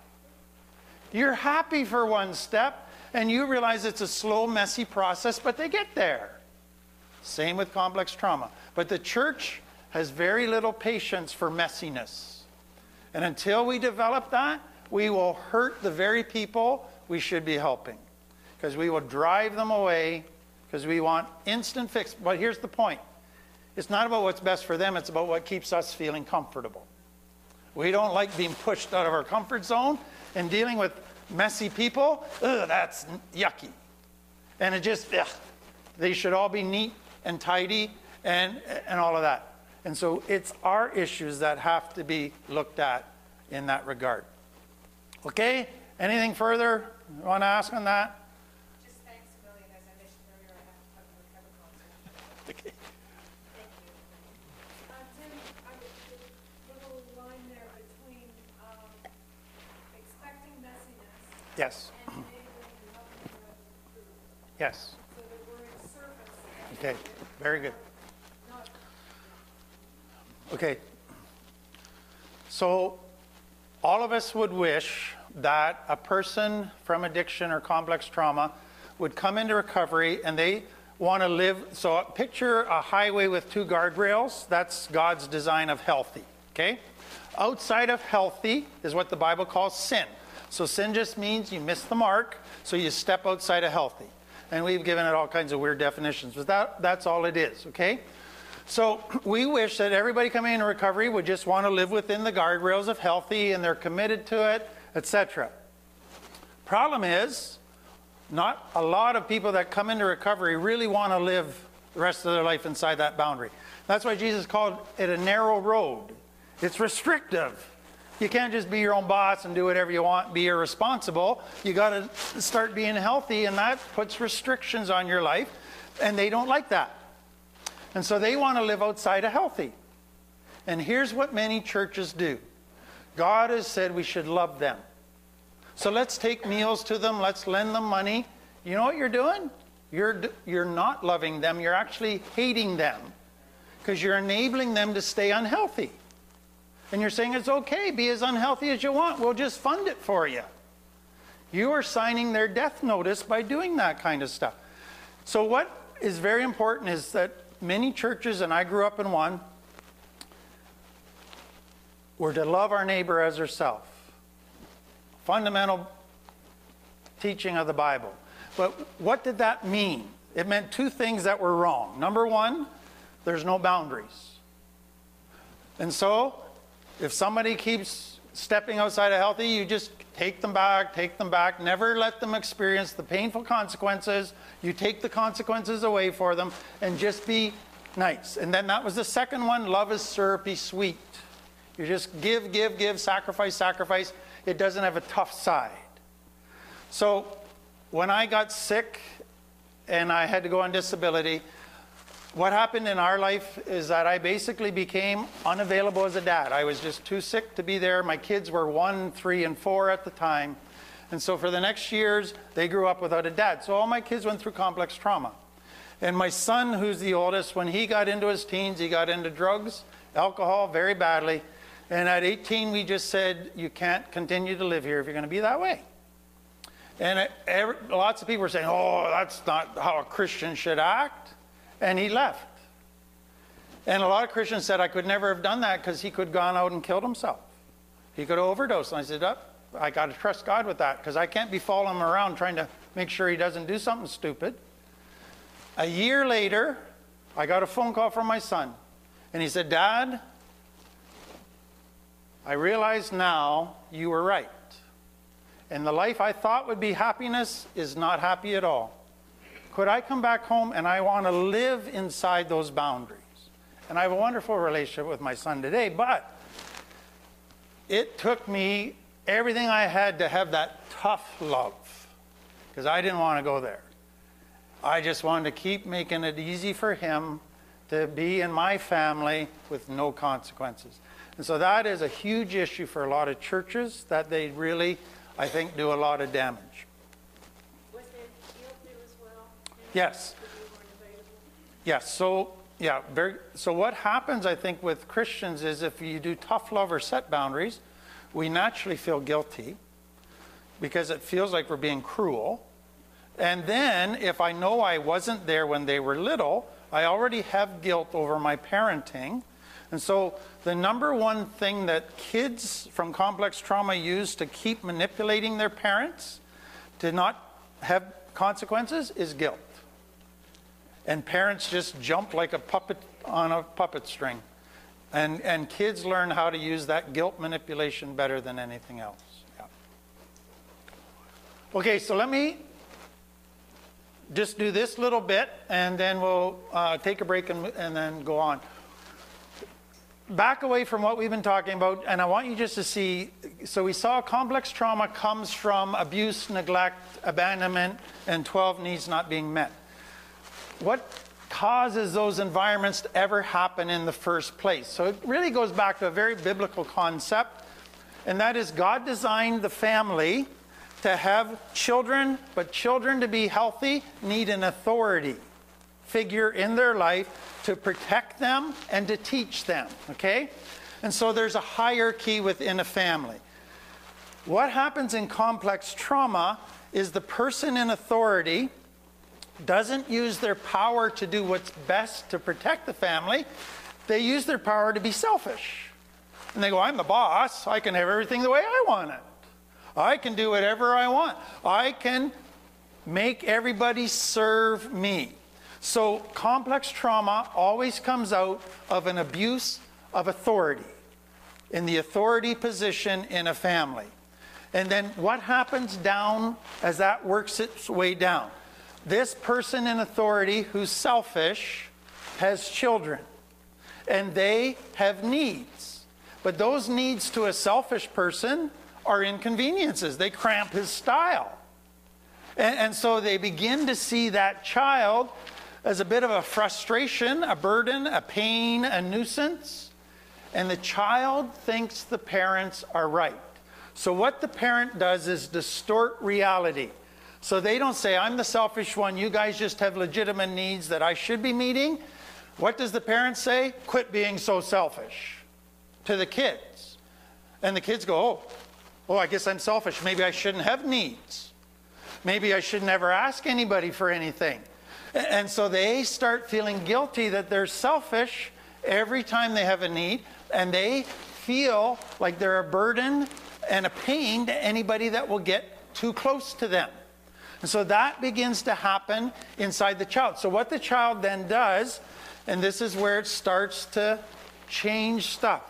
You're happy for one step. And you realize it's a slow, messy process, but they get there. Same with complex trauma. But the church has very little patience for messiness. And until we develop that, we will hurt the very people we should be helping. Because we will drive them away because we want instant fix. But here's the point. It's not about what's best for them. It's about what keeps us feeling comfortable. We don't like being pushed out of our comfort zone and dealing with messy people. Ugh, that's yucky. And it just, ugh. They should all be neat and tidy and all of that. And so it's our issues that have to be looked at in that regard. Okay? Anything further you want to ask on that? Just thanks a million. As I mentioned earlier, I have to come to a Kevin concert. Okay. Thank you. Tim, the little line there between expecting messiness Yes. and enabling and helping the rest improve. Yes. So that we're in service. Okay. Very good. Not Okay. So all of us would wish that a person from addiction or complex trauma would come into recovery and they want to live. So picture a highway with two guardrails. That's God's design of healthy. Okay? Outside of healthy is what the Bible calls sin. So sin just means you miss the mark, so you step outside of healthy. And we've given it all kinds of weird definitions, but that's all it is, okay? So we wish that everybody coming into recovery would just want to live within the guardrails of healthy, and they're committed to it, etc. Problem is, not a lot of people that come into recovery really want to live the rest of their life inside that boundary. That's why Jesus called it a narrow road. It's restrictive. You can't just be your own boss and do whatever you want, be irresponsible. You got to start being healthy, and that puts restrictions on your life, and they don't like that. And so they want to live outside of healthy. And here's what many churches do. God has said we should love them. So let's take meals to them, let's lend them money. You know what you're doing? You're not loving them, you're actually hating them, because you're enabling them to stay unhealthy. And you're saying it's okay, be as unhealthy as you want, we'll just fund it for you. You are signing their death notice by doing that kind of stuff. So what is very important is that many churches, and I grew up in one, were to love our neighbor as herself. Fundamental teaching of the Bible. But what did that mean? It meant two things that were wrong. Number one, there's no boundaries. And so, if somebody keeps stepping outside of healthy, you just take them back, never let them experience the painful consequences. You take the consequences away for them, and just be nice. And then that was the second one, love is syrupy sweet. You just give, sacrifice. It doesn't have a tough side. So, when I got sick and I had to go on disability, what happened in our life is that I basically became unavailable as a dad. I was just too sick to be there. My kids were 1, 3, and 4 at the time. And so for the next years, they grew up without a dad. So all my kids went through complex trauma. And my son, who's the oldest, when he got into his teens, he got into drugs, alcohol very badly. And at 18, we just said, you can't continue to live here if you're going to be that way. And lots of people were saying, oh, that's not how a Christian should act. And he left. And a lot of Christians said, I could never have done that because he could have gone out and killed himself. He could have overdosed. And I said, I got to trust God with that, because I can't be following him around trying to make sure he doesn't do something stupid. A year later, I got a phone call from my son. And he said, Dad, I realize now you were right. And the life I thought would be happiness is not happy at all. Could I come back home? And I want to live inside those boundaries. And I have a wonderful relationship with my son today, but it took me everything I had to have that tough love, because I didn't want to go there. I just wanted to keep making it easy for him to be in my family with no consequences. And so that is a huge issue for a lot of churches, that they really, I think, do a lot of damage. Was there guilt there as well? Yes. Because you weren't available? Yes. So what happens, I think, with Christians is if you do tough love or set boundaries, we naturally feel guilty because it feels like we're being cruel. And then if I know I wasn't there when they were little, I already have guilt over my parenting. And so the number one thing that kids from complex trauma use to keep manipulating their parents to not have consequences is guilt. And parents just jump like a puppet on a puppet string. And kids learn how to use that guilt manipulation better than anything else. Yeah. Okay, so let me just do this little bit, and then we'll take a break and then go on. Back away from what we've been talking about, and I want you just to see, so we saw complex trauma comes from abuse, neglect, abandonment, and 12 needs not being met. What causes those environments to ever happen in the first place? So it really goes back to a very biblical concept, and that is God designed the family to have children, but children to be healthy need an authority figure in their life to protect them and to teach them, okay? And so there's a hierarchy within a family. What happens in complex trauma is the person in authority doesn't use their power to do what's best to protect the family. They use their power to be selfish. And they go, I'm the boss. I can have everything the way I want it. I can do whatever I want. I can make everybody serve me. So complex trauma always comes out of an abuse of authority, in the authority position in a family. And then what happens down as that works its way down? This person in authority who's selfish has children, and they have needs. But those needs to a selfish person are inconveniences. They cramp his style. And so they begin to see that child as a bit of a frustration, a burden, a pain, a nuisance. And the child thinks the parents are right. So what the parent does is distort reality. So they don't say, I'm the selfish one, you guys just have legitimate needs that I should be meeting. What does the parent say? Quit being so selfish to the kids. And the kids go, oh, I guess I'm selfish. Maybe I shouldn't have needs. Maybe I should never ask anybody for anything. And so they start feeling guilty that they're selfish every time they have a need, and they feel like they're a burden and a pain to anybody that will get too close to them. And so that begins to happen inside the child. So what the child then does, and this is where it starts to change stuff.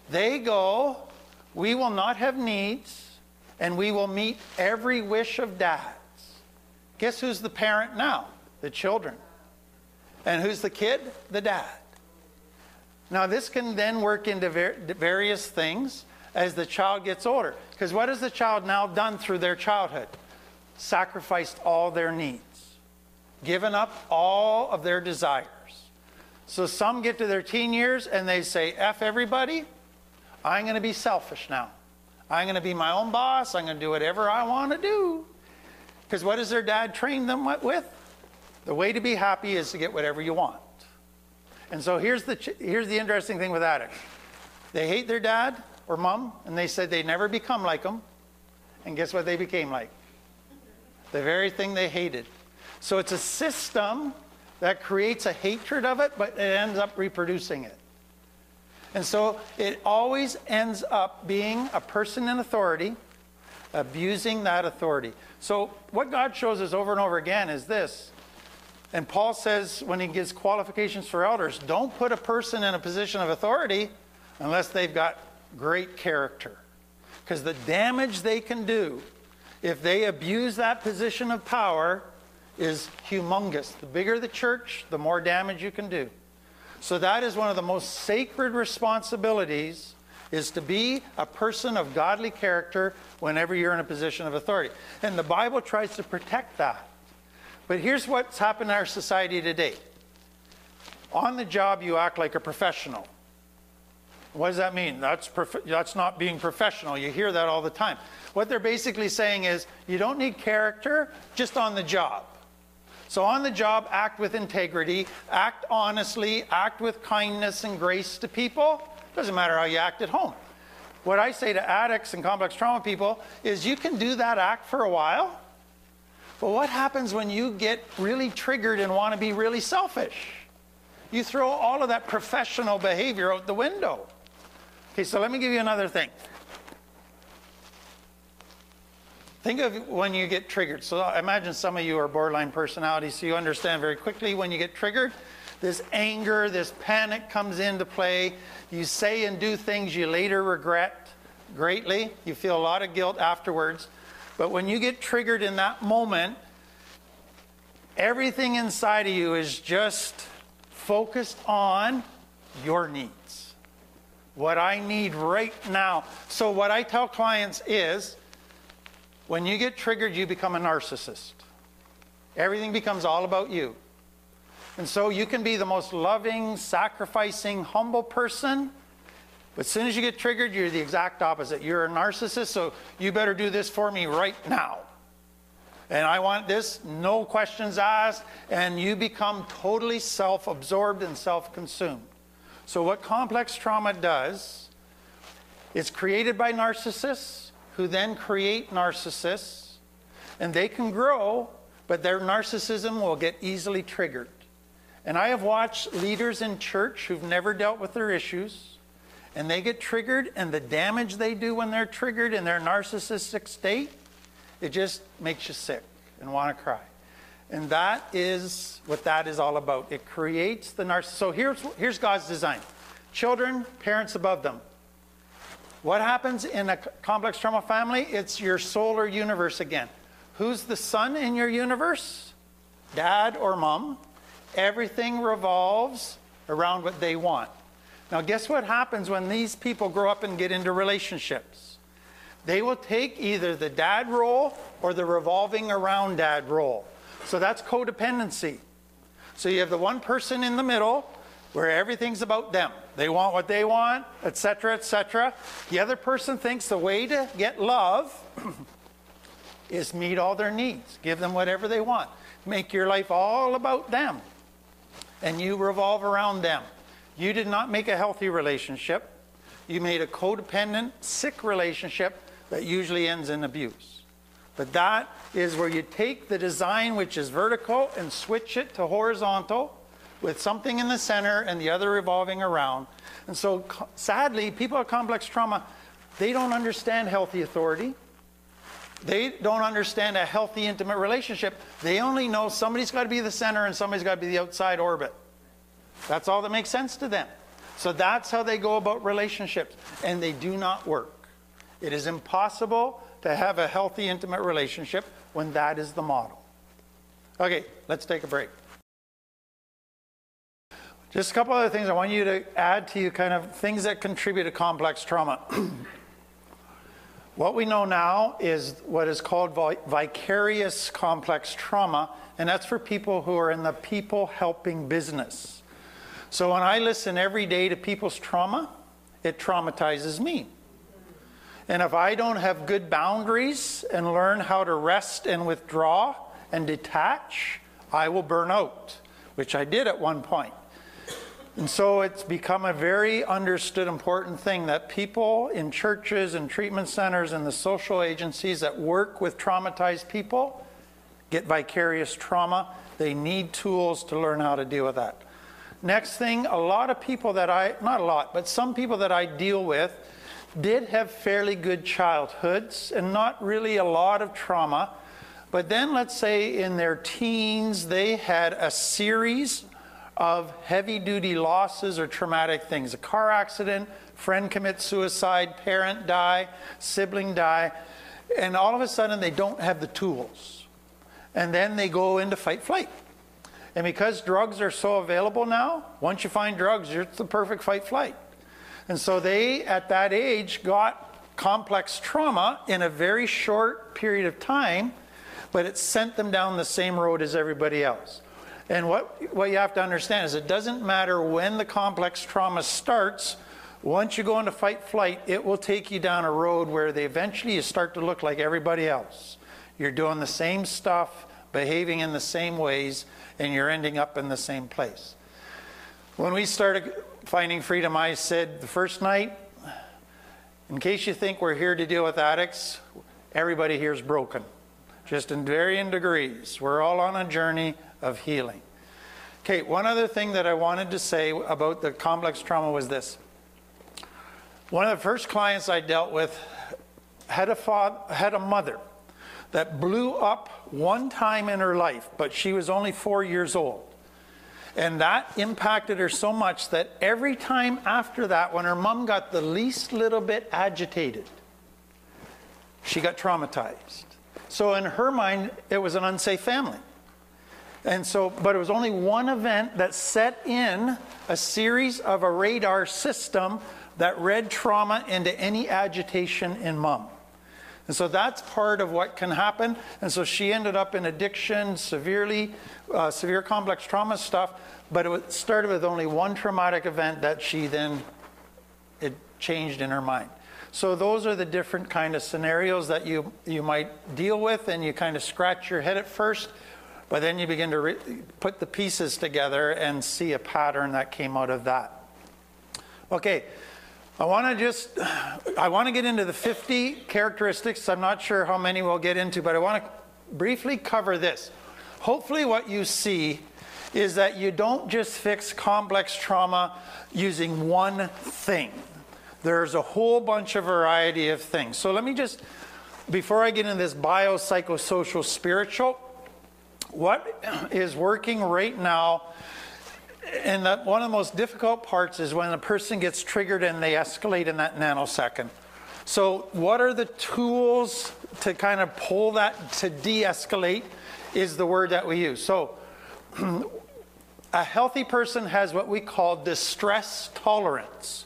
They go, we will not have needs, and we will meet every wish of dad's. Guess who's the parent now? The children. And who's the kid? The dad. Now this can then work into various things as the child gets older. Because what has the child now done through their childhood? Sacrificed all their needs. Given up all of their desires. So some get to their teen years and they say, F everybody, I'm going to be selfish now. I'm going to be my own boss. I'm going to do whatever I want to do. Because what does their dad train them with? The way to be happy is to get whatever you want. And so here's the interesting thing with addicts. They hate their dad or mom, and they said they never become like them. And guess what they became like? The very thing they hated. So it's a system that creates a hatred of it, but it ends up reproducing it. And so it always ends up being a person in authority, abusing that authority. So what God shows us over and over again is this. And Paul says when he gives qualifications for elders, don't put a person in a position of authority unless they've got great character. Because the damage they can do if they abuse that position of power is humongous. The bigger the church, the more damage you can do. So that is one of the most sacred responsibilities, is to be a person of godly character whenever you're in a position of authority. And the Bible tries to protect that. But here's what's happened in our society today. On the job, you act like a professional. What does that mean? That's not being professional. You hear that all the time. What they're basically saying is, you don't need character, just on the job. So on the job, act with integrity, act honestly, act with kindness and grace to people. Doesn't matter how you act at home. What I say to addicts and complex trauma people is, you can do that act for a while, but what happens when you get really triggered and want to be really selfish? You throw all of that professional behavior out the window. Okay, so let me give you another thing. Think of when you get triggered. So I imagine some of you are borderline personalities, so you understand very quickly when you get triggered. This anger, this panic comes into play. You say and do things you later regret greatly. You feel a lot of guilt afterwards. But when you get triggered in that moment, everything inside of you is just focused on your needs. What I need right now. So what I tell clients is, when you get triggered, you become a narcissist. Everything becomes all about you. And so you can be the most loving, sacrificing, humble person, but as soon as you get triggered, you're the exact opposite. You're a narcissist, so you better do this for me right now. And I want this, no questions asked, and you become totally self-absorbed and self-consumed. So what complex trauma does, it's created by narcissists, who then create narcissists, and they can grow, but their narcissism will get easily triggered. And I have watched leaders in church who've never dealt with their issues, and they get triggered, and the damage they do when they're triggered in their narcissistic state, it just makes you sick and want to cry. And that is what that is all about. It creates the narcissist. So here's God's design. Children, parents above them. What happens in a complex trauma family? It's your solar universe again. Who's the sun in your universe? Dad or mom. Everything revolves around what they want. Now, guess what happens when these people grow up and get into relationships? They will take either the dad role or the revolving around dad role. So that's codependency. So you have the one person in the middle where everything's about them. They want what they want, etc., etc. The other person thinks the way to get love is meet all their needs. Give them whatever they want. Make your life all about them. And you revolve around them. You did not make a healthy relationship. You made a codependent, sick relationship that usually ends in abuse. But that is where you take the design, which is vertical, and switch it to horizontal with something in the center and the other revolving around. And so, sadly, people with complex trauma, they don't understand healthy authority. They don't understand a healthy, intimate relationship. They only know somebody's got to be the center and somebody's got to be the outside orbit. That's all that makes sense to them. So that's how they go about relationships. And they do not work. It is impossible to have a healthy, intimate relationship when that is the model. Okay, let's take a break. Just a couple other things I want you to add to you, kind of things that contribute to complex trauma. What we know now is what is called vicarious complex trauma, and that's for people who are in the people helping business. So when I listen every day to people's trauma, it traumatizes me. And if I don't have good boundaries and learn how to rest and withdraw and detach, I will burn out, which I did at one point. And so it's become a very understood important thing that people in churches and treatment centers and the social agencies that work with traumatized people get vicarious trauma. They need tools to learn how to deal with that. Next thing, a lot of people that not a lot, but some people that I deal with did have fairly good childhoods and not really a lot of trauma. But then let's say in their teens, they had a series of heavy-duty losses or traumatic things. A car accident, friend commits suicide, parent die, sibling die, and all of a sudden they don't have the tools. And then they go into fight-flight. And because drugs are so available now, once you find drugs, it's the perfect fight-flight. And so they, at that age, got complex trauma in a very short period of time, but it sent them down the same road as everybody else. And what you have to understand is it doesn't matter when the complex trauma starts. Once you go into fight-flight, it will take you down a road where eventually you start to look like everybody else. You're doing the same stuff, behaving in the same ways, and you're ending up in the same place. When we started Finding Freedom, I said the first night, in case you think we're here to deal with addicts, everybody here is broken, just in varying degrees. We're all on a journey of healing. Okay, one other thing that I wanted to say about the complex trauma was this. One of the first clients I dealt with had a mother that blew up one time in her life, but she was only 4 years old. And that impacted her so much that every time after that, when her mom got the least little bit agitated, she got traumatized. So in her mind, it was an unsafe family. And so, but it was only one event that set in a series of a radar system that read trauma into any agitation in mom. And so that's part of what can happen. And so she ended up in addiction, severe complex trauma stuff, but it started with only one traumatic event that it changed in her mind. So those are the different kind of scenarios that you might deal with, and you kind of scratch your head at first, but then you begin to put the pieces together and see a pattern that came out of that. Okay, I want to get into the 50 characteristics. I'm not sure how many we'll get into, but I want to briefly cover this. Hopefully what you see is that you don't just fix complex trauma using one thing. There's a whole bunch of variety of things. So let me just, before I get into this biopsychosocial spiritual, what is working right now, and one of the most difficult parts is when a person gets triggered and they escalate in that nanosecond. So what are the tools to kind of pull that, to de-escalate is the word that we use. So a healthy person has what we call distress tolerance.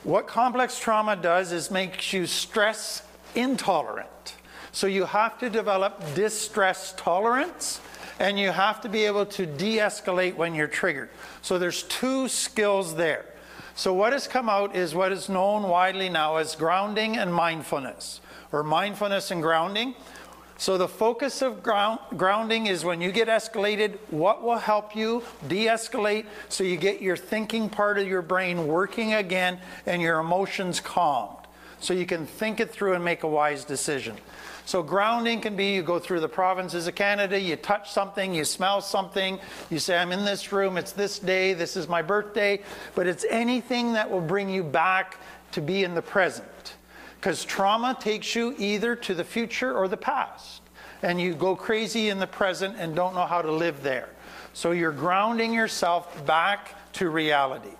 What complex trauma does is makes you stress intolerant. So you have to develop distress tolerance, and you have to be able to de-escalate when you're triggered. So there's two skills there. So what has come out is what is known widely now as grounding and mindfulness, or mindfulness and grounding. So the focus of grounding is when you get escalated, what will help you de-escalate so you get your thinking part of your brain working again and your emotions calmed. So you can think it through and make a wise decision. So grounding can be you go through the provinces of Canada, you touch something, you smell something, you say, I'm in this room, it's this day, this is my birthday. But it's anything that will bring you back to be in the present. Because trauma takes you either to the future or the past. And you go crazy in the present and don't know how to live there. So you're grounding yourself back to reality.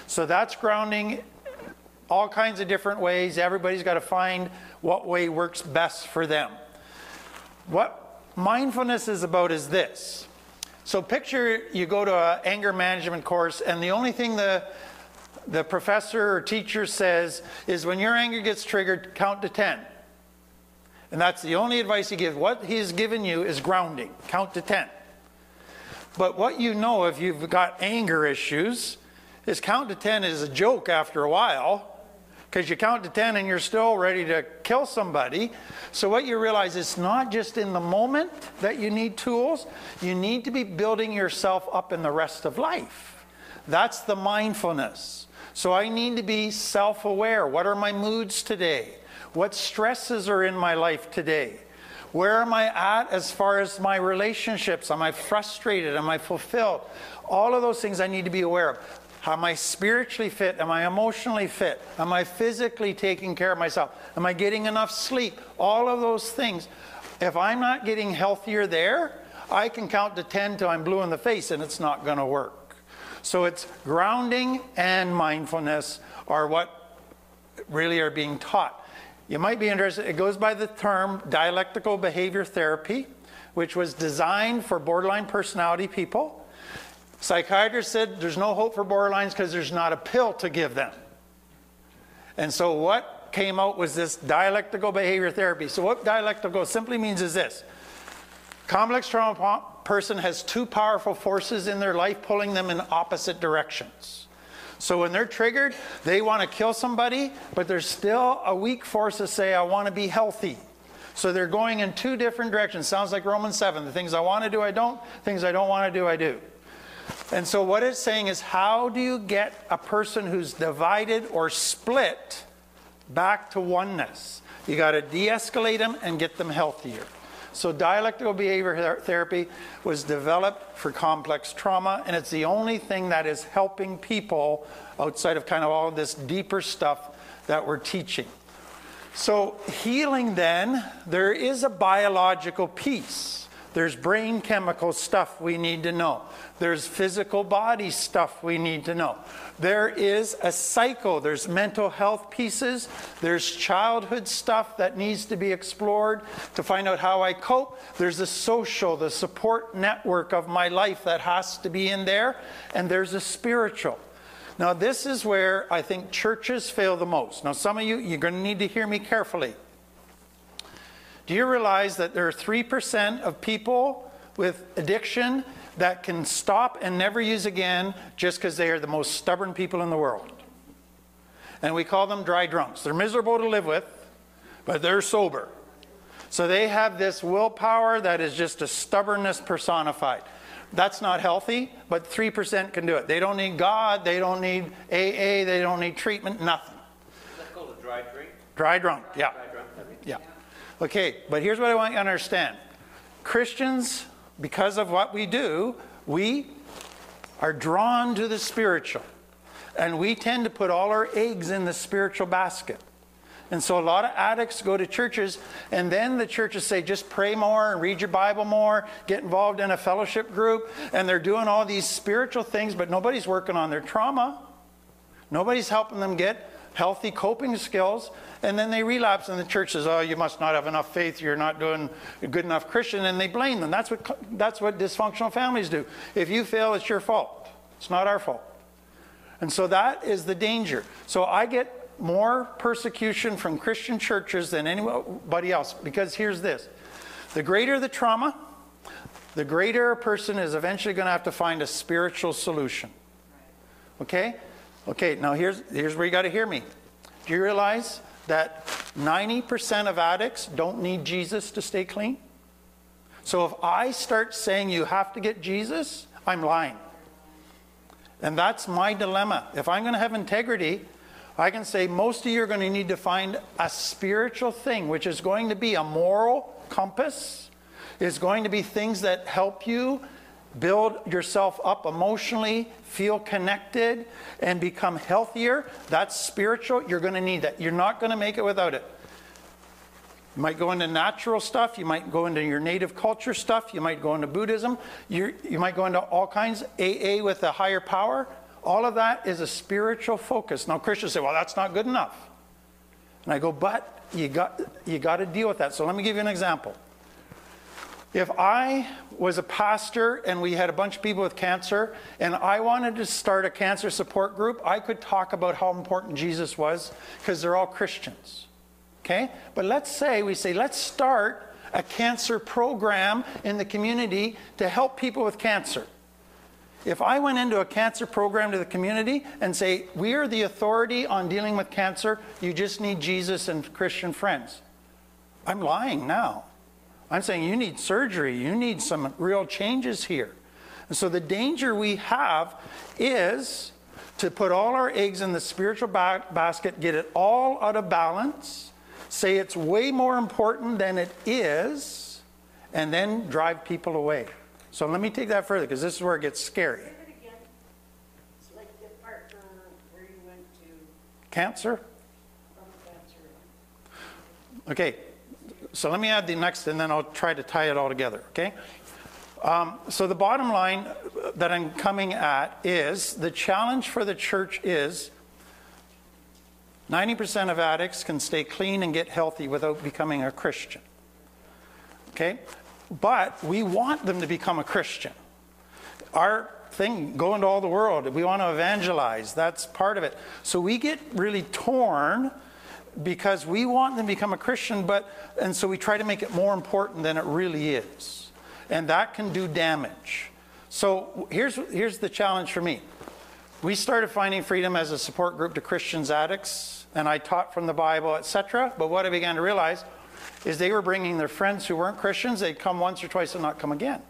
So that's grounding all kinds of different ways. Everybody's got to find what way works best for them. What mindfulness is about is this. So picture you go to an anger management course, and the only thing the professor or teacher says is when your anger gets triggered, count to 10. And that's the only advice he gives. What he's given you is grounding. Count to 10. But what you know if you've got anger issues is count to 10 is a joke after a while, because you count to 10 and you're still ready to kill somebody. So what you realize is not just in the moment that you need tools, you need to be building yourself up in the rest of life. That's the mindfulness. So I need to be self-aware. What are my moods today? What stresses are in my life today? Where am I at as far as my relationships? Am I frustrated? Am I fulfilled? All of those things I need to be aware of. Am I spiritually fit? Am I emotionally fit? Am I physically taking care of myself? Am I getting enough sleep? All of those things. If I'm not getting healthier there, I can count to 10 till I'm blue in the face and it's not going to work. So it's grounding and mindfulness are what really are being taught. You might be interested, it goes by the term dialectical behavior therapy, which was designed for borderline personality people. Psychiatrists said there's no hope for borderlines because there's not a pill to give them. And so what came out was this dialectical behavior therapy. So what dialectical simply means is this. Complex trauma person has two powerful forces in their life pulling them in opposite directions. So when they're triggered, they want to kill somebody, but there's still a weak force to say, I want to be healthy. So they're going in two different directions. Sounds like Romans 7. The things I want to do, I don't. Things I don't want to do, I do. And so what it's saying is, how do you get a person who's divided or split back to oneness? You got to de-escalate them and get them healthier. So dialectical behavior therapy was developed for complex trauma, and it's the only thing that is helping people outside of kind of all of this deeper stuff that we're teaching. So healing then, there is a biological piece. There's brain chemical stuff we need to know. There's physical body stuff we need to know. There is a cycle. There's mental health pieces. There's childhood stuff that needs to be explored to find out how I cope. There's the social, the support network of my life that has to be in there. And there's a spiritual. Now this is where I think churches fail the most. Now some of you, you're going to need to hear me carefully. Do you realize that there are 3% of people with addiction that can stop and never use again just because they are the most stubborn people in the world? And we call them dry drunks. They're miserable to live with, but they're sober. So they have this willpower that is just a stubbornness personified. That's not healthy, but 3% can do it. They don't need God, they don't need AA, they don't need treatment, nothing. Is that called a dry drink? Dry drunk, yeah. Dry drunk, Yeah. Okay, but here's what I want you to understand. Christians, because of what we do, we are drawn to the spiritual. And we tend to put all our eggs in the spiritual basket. And so a lot of addicts go to churches, and then the churches say, just pray more and read your Bible more, get involved in a fellowship group, and they're doing all these spiritual things, but nobody's working on their trauma. Nobody's helping them get healthy coping skills, and then they relapse, and the church says, oh, you must not have enough faith, you're not doing a good enough Christian, and they blame them. That's what dysfunctional families do. If you fail, it's your fault. It's not our fault. And so that is the danger. So I get more persecution from Christian churches than anybody else, because here's this. The greater the trauma, the greater a person is eventually going to have to find a spiritual solution. Okay? Okay, now here's where you got to hear me. Do you realize that 90% of addicts don't need Jesus to stay clean? So if I start saying you have to get Jesus, I'm lying. And that's my dilemma. If I'm going to have integrity, I can say most of you are going to need to find a spiritual thing, which is going to be a moral compass. It's going to be things that help you build yourself up emotionally, feel connected, and become healthier. That's spiritual. You're going to need that. You're not going to make it without it. You might go into natural stuff. You might go into your native culture stuff. You might go into Buddhism. You might go into all kinds, AA with a higher power. All of that is a spiritual focus. Now Christians say, well, that's not good enough. And I go, but you got to deal with that. So let me give you an example. If I was a pastor and we had a bunch of people with cancer and I wanted to start a cancer support group, I could talk about how important Jesus was because they're all Christians. Okay? But let's say let's start a cancer program in the community to help people with cancer. If I went into a cancer program to the community and say, we are the authority on dealing with cancer, you just need Jesus and Christian friends. I'm lying now. I'm saying you need surgery. You need some real changes here. And so the danger we have is to put all our eggs in the spiritual basket, get it all out of balance, say it's way more important than it is, and then drive people away. So let me take that further, because this is where it gets scary. Say it again. It's like the part where you went to Cancer? from cancer. Okay, so let me add the next, and then I'll try to tie it all together, okay? So the bottom line that I'm coming at is the challenge for the church is 90% of addicts can stay clean and get healthy without becoming a Christian, okay? But we want them to become a Christian. Our thing, go into all the world, we want to evangelize. That's part of it. So we get really torn because we want them to become a Christian, and so we try to make it more important than it really is. And that can do damage. So here's the challenge for me. We started Finding Freedom as a support group to Christians, addicts, and I taught from the Bible, etc. But what I began to realize is they were bringing their friends who weren't Christians. They'd come once or twice and not come again.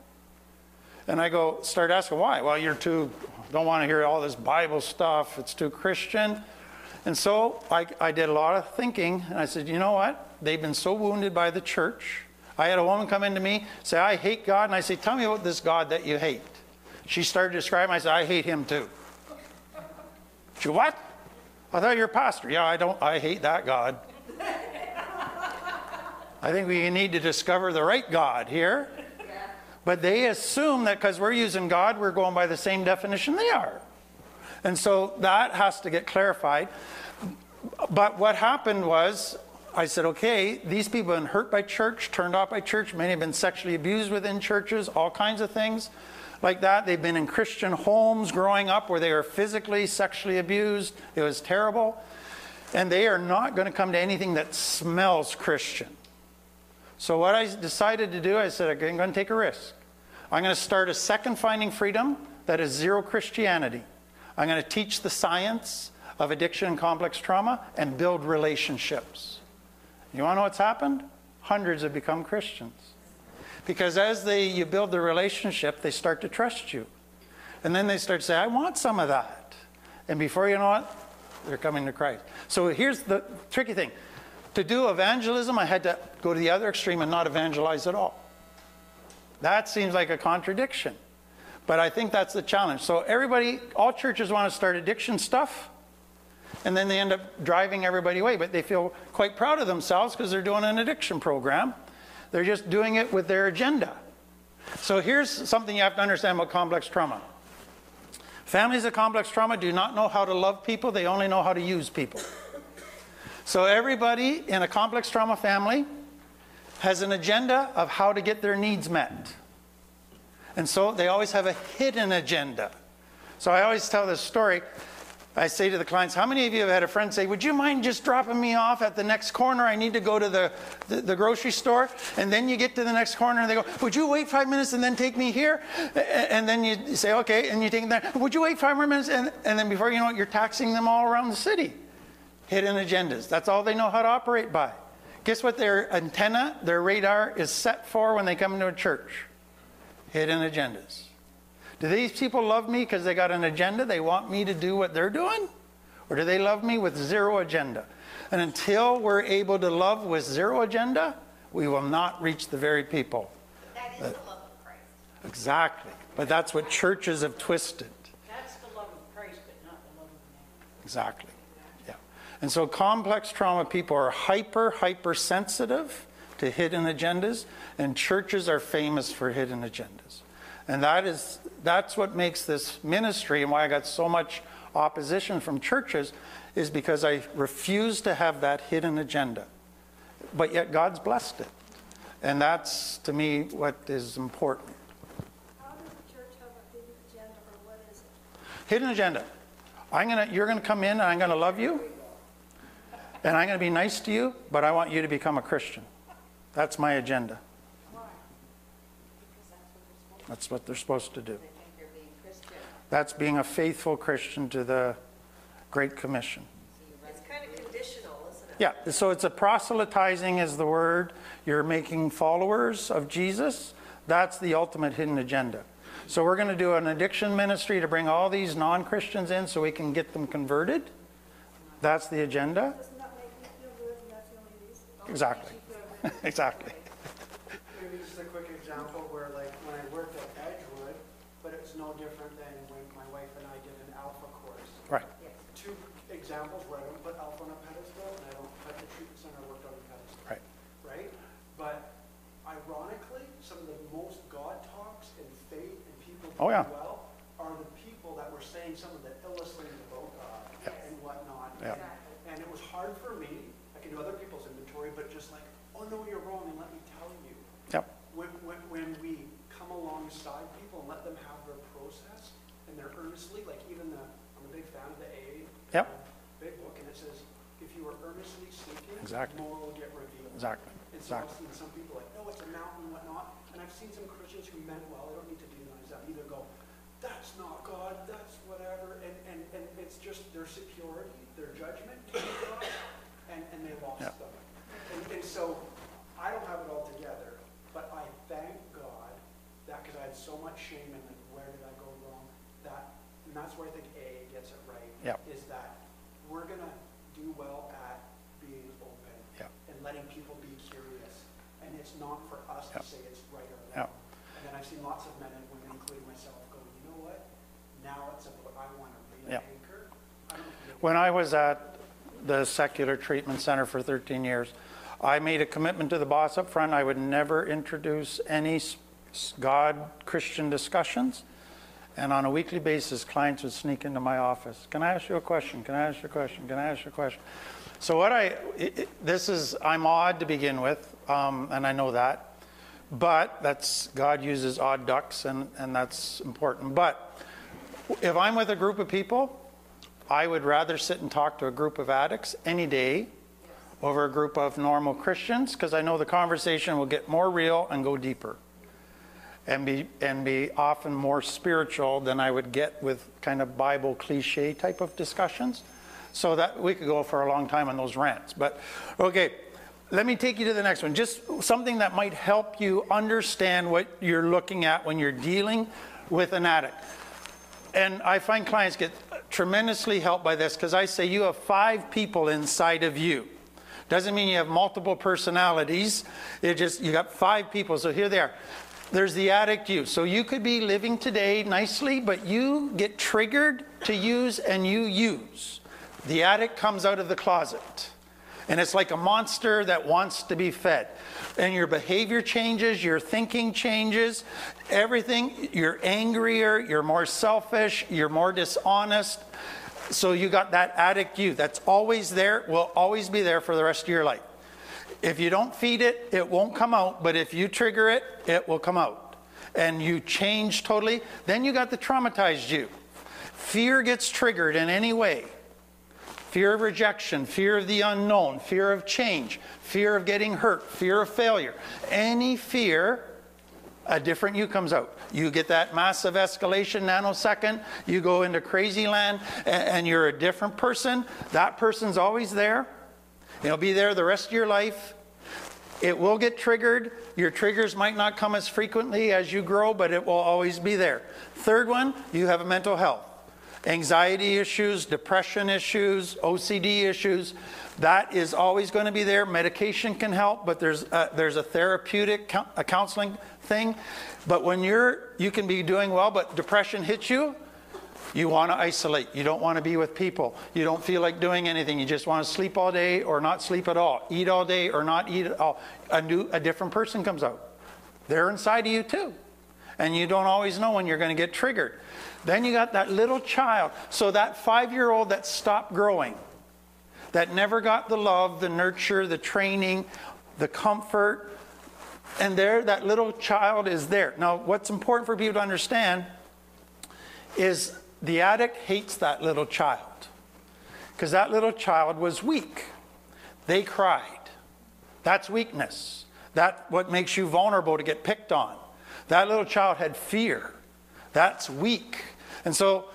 And I start asking why. Well, don't want to hear all this Bible stuff. It's too Christian. And so I did a lot of thinking, and I said, you know what? They've been so wounded by the church. I had a woman come into me, say, I hate God. And I say, tell me about this God that you hate. She started describing him. I said, I hate him too. She, what? I thought you were a pastor. Yeah, I hate that God. I think we need to discover the right God here. But they assume that because we're using God, we're going by the same definition they are. And so that has to get clarified. But what happened was, I said, okay, these people have been hurt by church, turned off by church. Many have been sexually abused within churches, all kinds of things like that. They've been in Christian homes growing up where they were physically, sexually abused. It was terrible. And they are not going to come to anything that smells Christian. So what I decided to do, I said, I'm going to take a risk. I'm going to start a second Finding Freedom that is zero Christianity. I'm going to teach the science of addiction and complex trauma and build relationships. You want to know what's happened? Hundreds have become Christians. Because as you build the relationship, they start to trust you. And then they start to say, I want some of that. And before you know it, they're coming to Christ. So here's the tricky thing. To do evangelism, I had to go to the other extreme and not evangelize at all. That seems like a contradiction. But I think that's the challenge. So all churches want to start addiction stuff. and then they end up driving everybody away. But they feel quite proud of themselves because they're doing an addiction program. They're just doing it with their agenda. So here's something you have to understand about complex trauma. Families of complex trauma do not know how to love people. They only know how to use people. So everybody in a complex trauma family has an agenda of how to get their needs met. And so they always have a hidden agenda. So I always tell this story. I say to the clients, how many of you have had a friend say, would you mind just dropping me off at the next corner? I need to go to the grocery store. And then you get to the next corner and they go, would you wait 5 minutes and then take me here? And then you say, okay, and you take them there. Would you wait 5 more minutes? And then before you know it, you're taxing them all around the city. Hidden agendas. That's all they know how to operate by. Guess what their antenna, their radar is set for when they come into a church? Hidden agendas. Do these people love me because they got an agenda? They want me to do what they're doing? Or do they love me with zero agenda? And until we're able to love with zero agenda, we will not reach the very people. That is the love of Christ. Exactly. But that's what churches have twisted. That's the love of Christ, but not the love of man. Exactly. Yeah. And so complex trauma people are hypersensitive to hidden agendas, and churches are famous for hidden agendas. And that's what makes this ministry, and why I got so much opposition from churches, is because I refuse to have that hidden agenda. But yet God's blessed it. And that's, to me, what is important. How does the church have a hidden agenda, or what is it? Hidden agenda. You're going to come in and I'm going to love you. And I'm going to be nice to you, but I want you to become a Christian. That's my agenda. That's what they're supposed to do. They think they're being Christian. That's being a faithful Christian to the Great Commission. It's kind of conditional, isn't it? Yeah, so it's a proselytizing is the word. You're making followers of Jesus. That's the ultimate hidden agenda. So we're going to do an addiction ministry to bring all these non-Christians in so we can get them converted. That's the agenda. Doesn't that make you feel good, and that's the only reason? Exactly. Exactly. Maybe just a quick example where, like, when I worked at Edgewood, but it's no different than when my wife and I did an Alpha course. Right. Two examples where I don't put Alpha on a pedestal and I don't put the treatment center I worked on a pedestal. Right. Right? But ironically, some of the most God talks and faith and people Oh, yeah. doing well are the people that were saying some of the illest things about God and whatnot. Yeah. And it was hard for me. I can do other people's inventory, but just like, oh no, you're wrong, and let me tell you. Yep. When we come alongside people and let them have their process, and they're earnestly, like even I'm a big fan of the AA Yep. big book, and it says, if you are earnestly seeking, Exactly. more will get revealed. Exactly. And so I've Exactly. seen some people like, no, it's a mountain and whatnot, and I've seen some Christians who meant well, I don't need to demonize them, either go, that's not God, that's whatever, and it's just their security, their judgment came God, and they lost Yeah. them. And so I don't have it all together, but I thank God that, because I had so much shame in like, where did I go wrong, and that's where I think AA gets it right, Yep. is that we're going to do well at being open Yep. and letting people be curious. And it's not for us Yep. to say it's right or Yep. wrong. And then I've seen lots of men and women, including myself, go, you know what? Now it's about, I want to be an Yep. anchor. I don't know. When I was at the Secular Treatment Center for 13 years, I made a commitment to the boss up front. I would never introduce any God Christian discussions. And on a weekly basis, clients would sneak into my office. Can I ask you a question? Can I ask you a question? Can I ask you a question? So I'm odd to begin with, and I know that. But God uses odd ducks, and that's important. But if I'm with a group of people, I would rather sit and talk to a group of addicts any day over a group of normal Christians, because I know the conversation will get more real and go deeper and be often more spiritual than I would get with kind of Bible cliche type of discussions. So that we could go for a long time on those rants. But okay, let me take you to the next one. Just something that might help you understand what you're looking at when you're dealing with an addict. And I find clients get tremendously helped by this, because I say you have 5 people inside of you. Doesn't mean you have multiple personalities. You got 5 people. So here they are. There's the addict you. So you could be living today nicely, but you get triggered to use and you use. The addict comes out of the closet. And it's like a monster that wants to be fed. And your behavior changes, your thinking changes, everything. You're angrier, you're more selfish, you're more dishonest. So you got that addict you that's always there, will always be there for the rest of your life. If you don't feed it, it won't come out. But if you trigger it, it will come out. And you change totally. Then you got the traumatized you. Fear gets triggered in any way. Fear of rejection, fear of the unknown, fear of change, fear of getting hurt, fear of failure. Any fear, a different you comes out. You get that massive escalation nanosecond, you go into crazy land, and you're a different person. That person's always there. It'll be there the rest of your life. It will get triggered. Your triggers might not come as frequently as you grow, but it will always be there. Third one, you have a mental health. Anxiety issues, depression issues, OCD issues, that is always going to be there. Medication can help, but there's a therapeutic counseling thing. But when you can be doing well, but depression hits you, you want to isolate. You don't want to be with people. You don't feel like doing anything. You just want to sleep all day or not sleep at all. Eat all day or not eat at all. A different person comes out. They're inside of you too. And you don't always know when you're going to get triggered. Then you got that little child. So that 5-year-old that stopped growing, that never got the love, the nurture, the training, the comfort, and that little child is there. Now, what's important for people to understand is the addict hates that little child because that little child was weak. They cried. That's weakness. That's what makes you vulnerable to get picked on. That little child had fear. That's weak. And so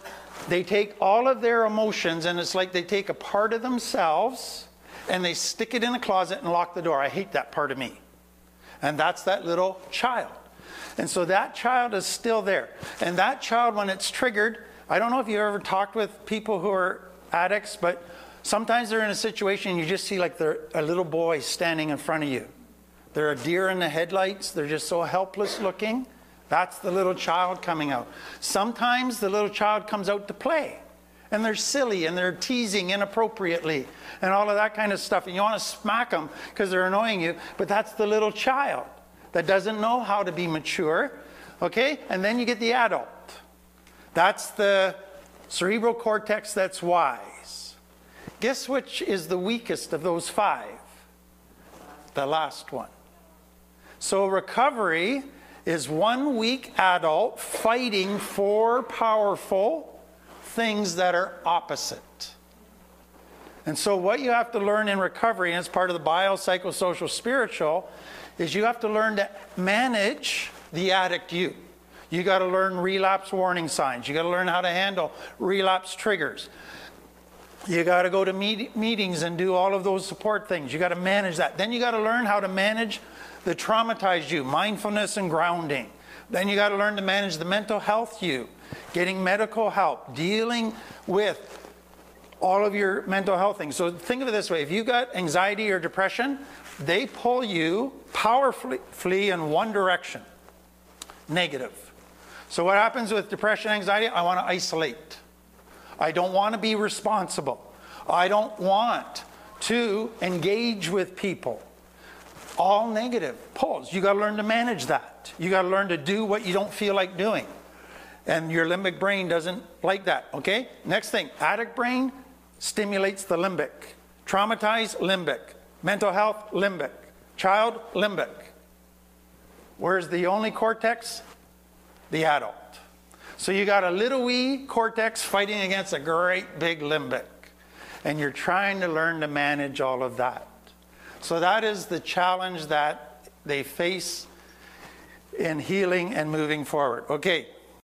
they take all of their emotions, and it's like they take a part of themselves and they stick it in a closet and lock the door. I hate that part of me. And that's that little child. And so that child is still there. And that child, when it's triggered, I don't know if you've ever talked with people who are addicts, but sometimes they're in a situation you just see like they're a little boy standing in front of you. They're a deer in the headlights. They're just so helpless looking. That's the little child coming out. Sometimes the little child comes out to play. And they're silly and they're teasing inappropriately and all of that kind of stuff. And you want to smack them because they're annoying you. But that's the little child that doesn't know how to be mature. Okay? And then you get the adult. That's the cerebral cortex that's wise. Guess which is the weakest of those 5? The last one. So recovery is one weak adult fighting 4 powerful things that are opposite. And so what you have to learn in recovery, and it's part of the biopsychosocial spiritual, is you have to learn to manage the addict you. You got to learn relapse warning signs. You got to learn how to handle relapse triggers. You got to go to meetings and do all of those support things. You got to manage that. Then you got to learn how to manage the traumatized you, mindfulness and grounding. Then you got to learn to manage the mental health you, getting medical help, dealing with all of your mental health things. So think of it this way. If you got anxiety or depression, they pull you powerfully in one direction, negative. So what happens with depression, anxiety? I want to isolate. I don't want to be responsible. I don't want to engage with people. All negative pulls. You got to learn to manage that. You got to learn to do what you don't feel like doing. And your limbic brain doesn't like that, okay? Next thing, addict brain stimulates the limbic. Traumatized, limbic. Mental health, limbic. Child, limbic. Where's the only cortex? The adult. So you got a little wee cortex fighting against a great big limbic. And you're trying to learn to manage all of that. So that is the challenge that they face in healing and moving forward. Okay.